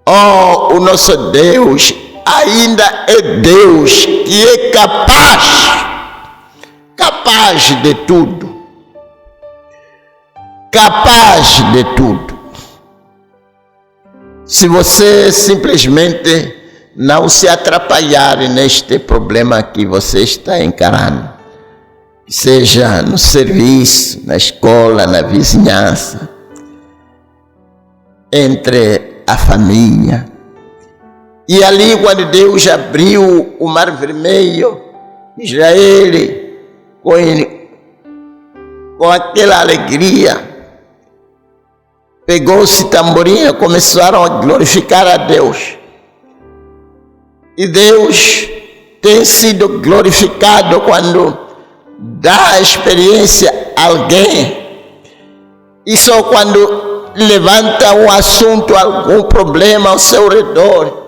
Oh, o nosso Deus ainda é Deus que é capaz de tudo. capaz de tudo. Se você simplesmente não se atrapalhar neste problema que você está encarando, seja no serviço, na escola, na vizinhança, entre a família. E ali, quando Deus abriu o Mar Vermelho, Israel, com aquela alegria, pegou-se tamborim e começaram a glorificar a Deus. E Deus tem sido glorificado quando dá a experiência a alguém. E só quando levanta um assunto, algum problema ao seu redor.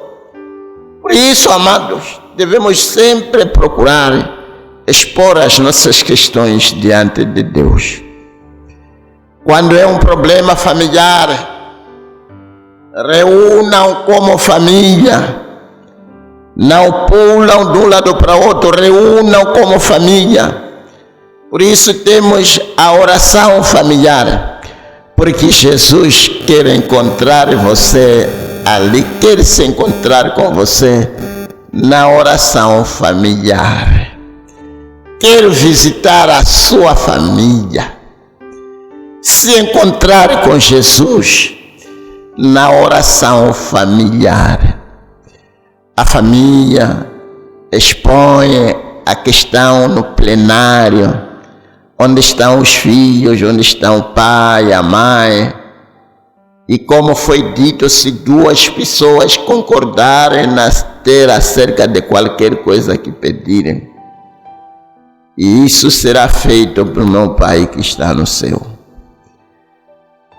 Por isso, amados, devemos sempre procurar expor as nossas questões diante de Deus. Quando é um problema familiar, reúnam como família. Não pulam de um lado para o outro, reúnam como família. Por isso temos a oração familiar, porque Jesus quer encontrar você ali, quer se encontrar com você na oração familiar. Quer visitar a sua família, se encontrar com Jesus na oração familiar. A família expõe a questão no plenário, onde estão os filhos, onde estão o pai, a mãe. E como foi dito, se duas pessoas concordarem ter acerca de qualquer coisa que pedirem, e isso será feito pelo meu Pai que está no céu.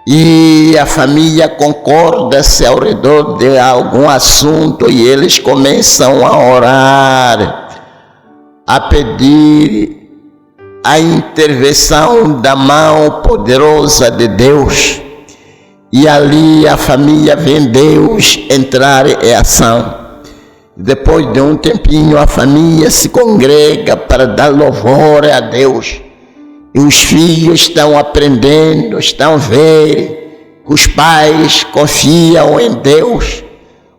E a família concorda-se ao redor de algum assunto e eles começam a orar, a pedir a intervenção da mão poderosa de Deus. E ali a família vê Deus entrar em ação. Depois de um tempinho, a família se congrega para dar louvor a Deus. E os filhos estão aprendendo, estão vendo que os pais confiam em Deus.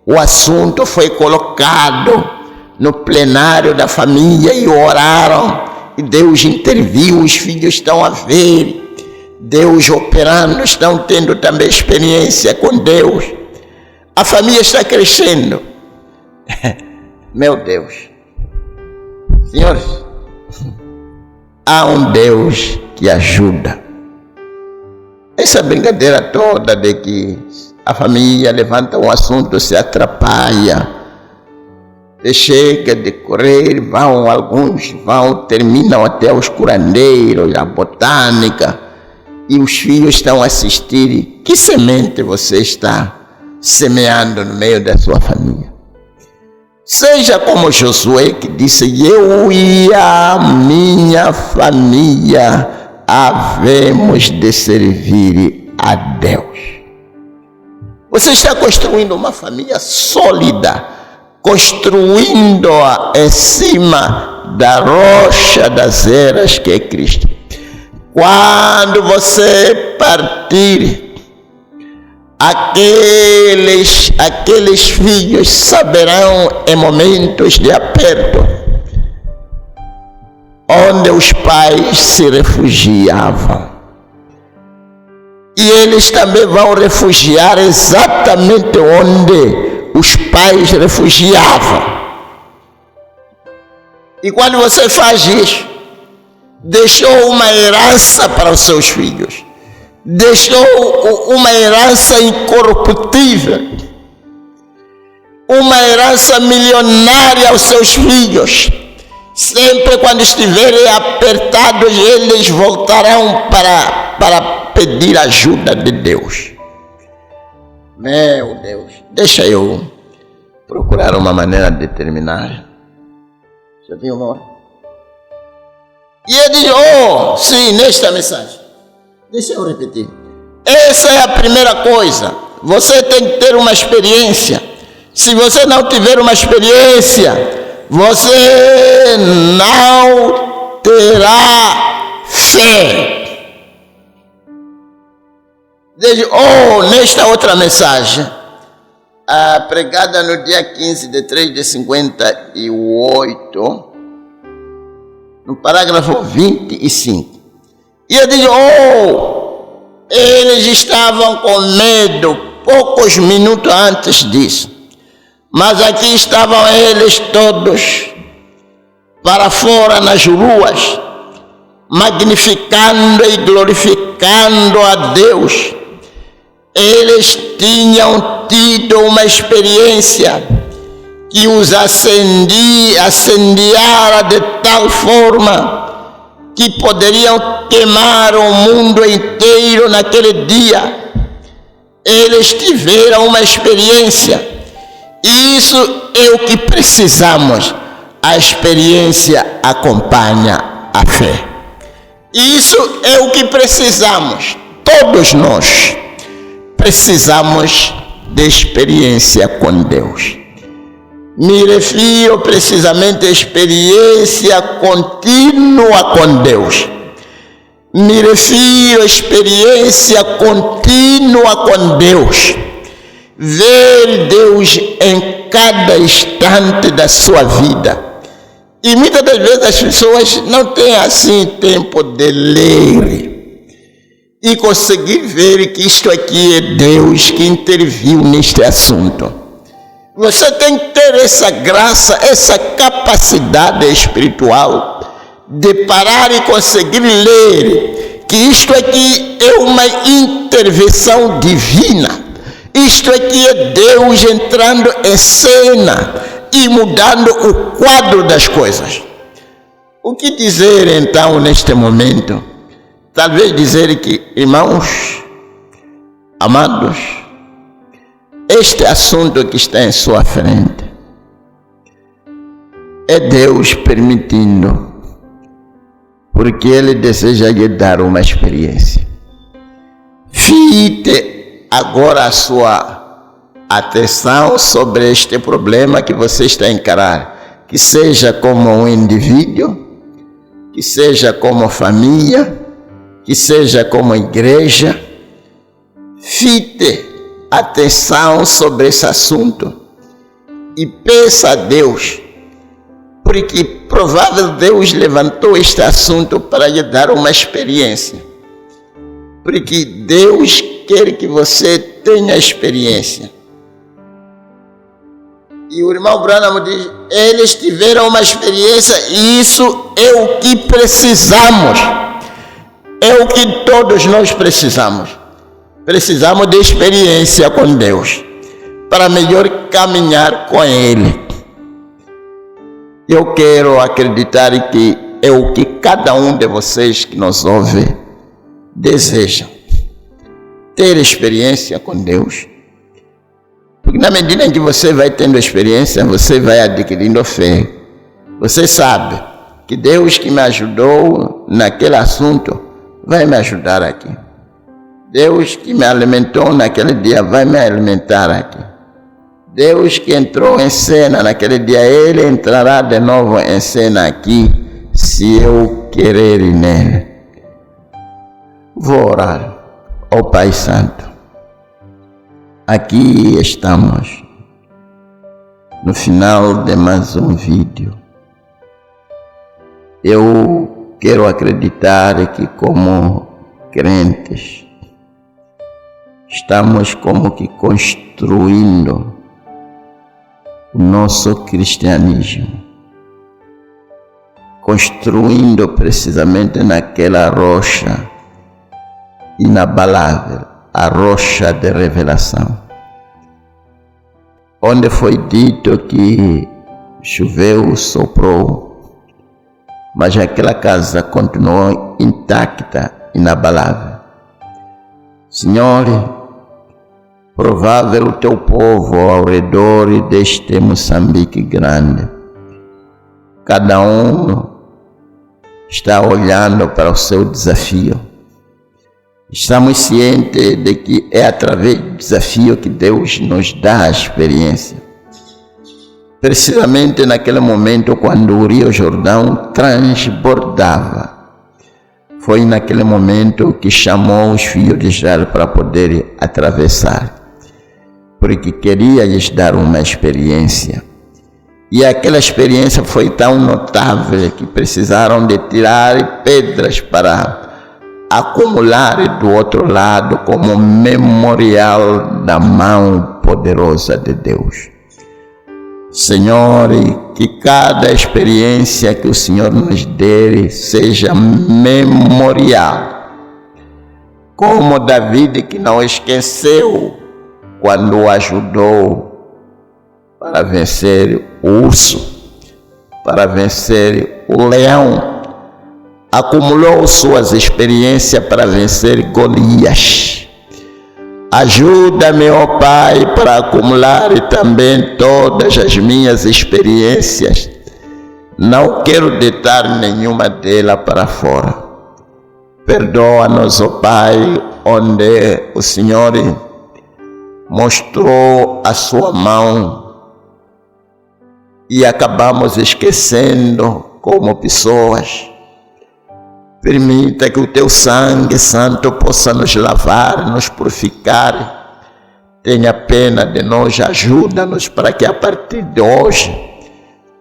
O assunto foi colocado no plenário da família e oraram. E Deus interviu, os filhos estão a ver Deus operando, estão tendo também experiência com Deus. A família está crescendo. Meu Deus. Senhores, há um Deus que ajuda. Essa brincadeira toda de que a família levanta um assunto, se atrapalha, chega de correr, alguns terminam até os curandeiros, a botânica, e os filhos estão a assistir. Que semente você está semeando no meio da sua família? Seja como Josué, que disse: eu e a minha família havemos de servir a Deus. Você está construindo uma família sólida, construindo-a em cima da rocha das eras que é Cristo. Quando você partir, aqueles filhos saberão em momentos de aperto onde os pais se refugiavam. E eles também vão refugiar exatamente onde os pais refugiavam. E quando você faz isso, deixou uma herança para os seus filhos. Deixou uma herança incorruptível, uma herança milionária aos seus filhos. Sempre quando estiverem apertados, eles voltarão para pedir ajuda de Deus. Meu Deus, deixa eu procurar uma maneira de terminar. Já tem uma hora? E ele diz: sim, nesta mensagem. Deixa eu repetir. Essa é a primeira coisa. Você tem que ter uma experiência. Se você não tiver uma experiência, você não terá fé. diz, nesta outra mensagem, pregada no dia 15 de 3 de 58, no parágrafo 25. E ele diz, eles estavam com medo poucos minutos antes disso. Mas aqui estavam eles todos para fora nas ruas, magnificando e glorificando a Deus. Eles tinham tido uma experiência que os acendiara de tal forma que poderiam queimar o mundo inteiro naquele dia. Eles tiveram uma experiência. E isso é o que precisamos. A experiência acompanha a fé. Isso é o que precisamos. Todos nós precisamos de experiência com Deus. Me refiro precisamente à experiência contínua com Deus. Me refiro à experiência contínua com Deus. Ver Deus em cada instante da sua vida. E muitas das vezes as pessoas não têm assim tempo de ler e conseguir ver que isto aqui é Deus que interviu neste assunto. Você tem que ter essa graça, essa capacidade espiritual de parar e conseguir ler que isto aqui é uma intervenção divina. Isto aqui é Deus entrando em cena e mudando o quadro das coisas. O que dizer então neste momento? Talvez dizer que, irmãos, amados, este assunto que está em sua frente é Deus permitindo, porque Ele deseja lhe dar uma experiência. Fique agora a sua atenção sobre este problema que você está a encarar, que seja como um indivíduo, que seja como família, que seja como igreja. Fique atenção sobre esse assunto e peça a Deus, porque provável Deus levantou este assunto para lhe dar uma experiência, porque Deus quer que você tenha experiência. E o irmão Branham diz, eles tiveram uma experiência e isso é o que precisamos. É o que todos nós precisamos. Precisamos de experiência com Deus para melhor caminhar com Ele. Eu quero acreditar que é o que cada um de vocês que nos ouve deseja. Ter experiência com Deus. Porque na medida em que você vai tendo experiência, você vai adquirindo fé. Você sabe que Deus que me ajudou naquele assunto vai me ajudar aqui. Deus que me alimentou naquele dia vai me alimentar aqui. Deus que entrou em cena naquele dia, Ele entrará de novo em cena aqui, se eu querer nele. Vou orar ao Pai Santo. Aqui estamos, no final de mais um vídeo. Eu quero acreditar que como crentes, estamos como que construindo o nosso cristianismo. Construindo precisamente naquela rocha inabalável, a rocha de revelação, onde foi dito que choveu, soprou, mas aquela casa continuou intacta, inabalável. Senhor, provável o teu povo ao redor deste Moçambique grande, cada um está olhando para o seu desafio. Estamos cientes de que é através do desafio que Deus nos dá a experiência. Precisamente naquele momento quando o Rio Jordão transbordava, Foi naquele momento que chamou os filhos de Israel para poderem atravessar, porque queria lhes dar uma experiência. E aquela experiência foi tão notável que precisaram de tirar pedras para acumular do outro lado como memorial da mão poderosa de Deus. Senhor, que cada experiência que o Senhor nos dê seja memorial. Como David, que não esqueceu quando o ajudou para vencer o urso, para vencer o leão, acumulou suas experiências para vencer Golias. Ajuda-me, ó Pai, para acumular também todas as minhas experiências. Não quero deitar nenhuma delas para fora. Perdoa-nos, ó Pai, onde o Senhor mostrou a sua mão e acabamos esquecendo como pessoas. Permita que o teu sangue santo possa nos lavar, nos purificar. Tenha pena de nós, ajuda-nos para que a partir de hoje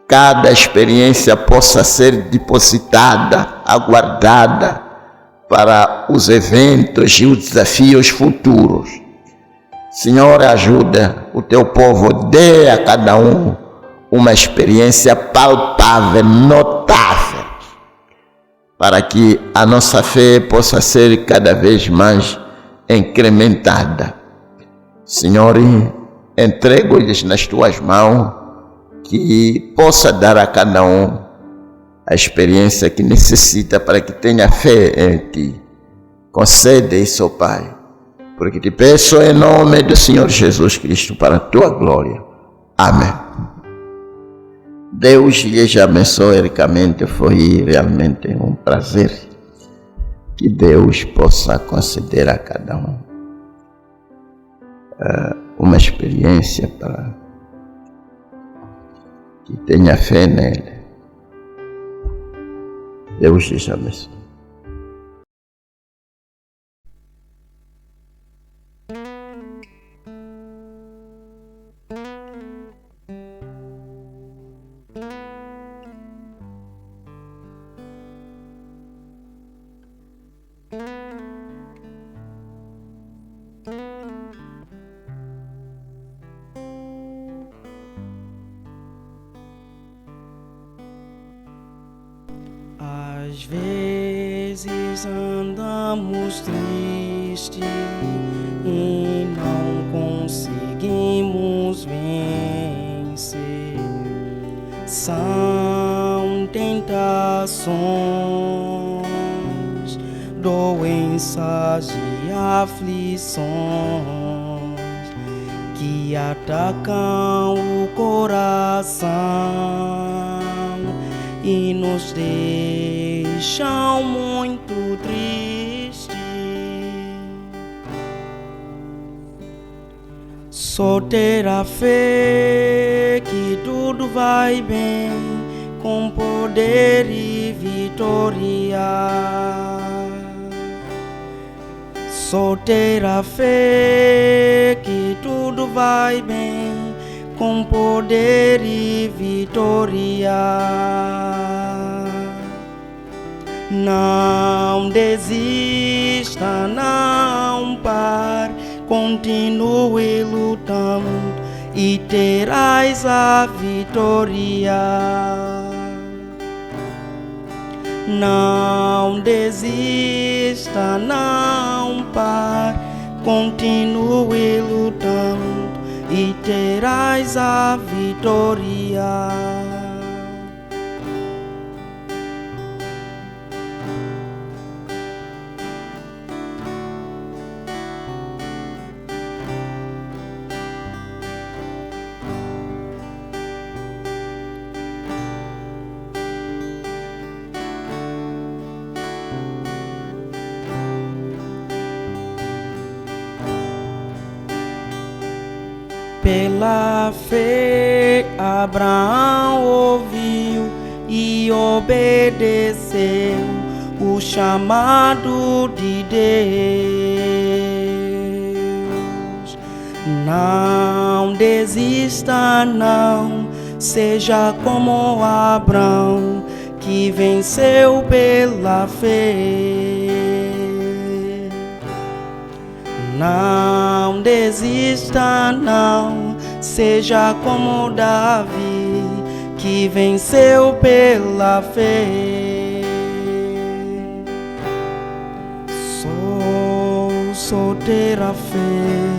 cada experiência possa ser depositada, aguardada para os eventos e os desafios futuros. Senhor, ajuda o teu povo, dê a cada um uma experiência palpável, notável, para que a nossa fé possa ser cada vez mais incrementada. Senhor, entrego-lhes nas tuas mãos, que possa dar a cada um a experiência que necessita para que tenha fé em ti. Concede isso, ó Pai, porque te peço em nome do Senhor Jesus Cristo, para a tua glória. Amém. Deus lhes abençoe ricamente, foi realmente um prazer. Que Deus possa conceder a cada um uma experiência para que tenha fé nele. Deus lhes abençoe. Às vezes andamos tristes e não conseguimos vencer. São tentações, doenças e aflições que atacam o coração e nos deixam muito tristes. Só ter a fé que tudo vai bem, com poder e vitória. Só ter a fé que tudo vai bem, com poder e vitória. Não desista, não pare, continue lutando e terás a vitória. Não desista, não pare, continue lutando e terás a vitória. Pela fé Abraão ouviu e obedeceu, o o chamado de Deus. Não desista, não seja como Abraão, que venceu pela fé. Não desista, não seja como Davi, que venceu pela fé. Só ter a fé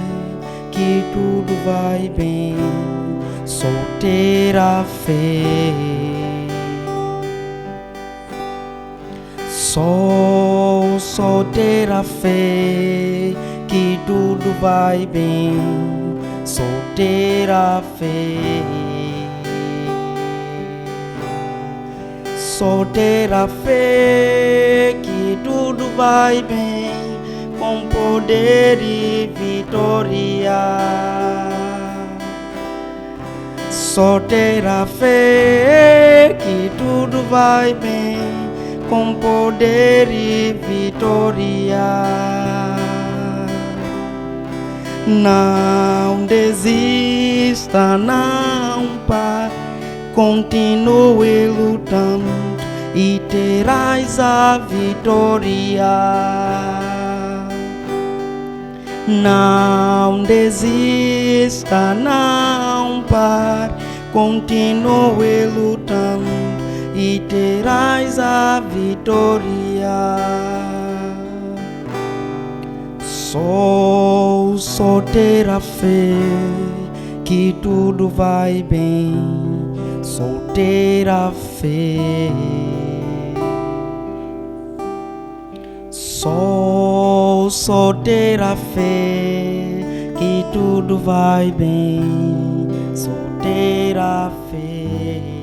que tudo vai bem. Só ter a fé. Só ter a fé que tudo vai bem. Só ter a fé. Só ter a fé que tudo vai bem, com poder e vitória. Só ter a fé que tudo vai bem, com poder e vitória. Não desista, não pare, continue lutando e terás a vitória. Não desista, não pare, continue lutando e terás a vitória. Só ter a fé que tudo vai bem. Só ter a fé. Só ter a fé que tudo vai bem. Só ter a fé.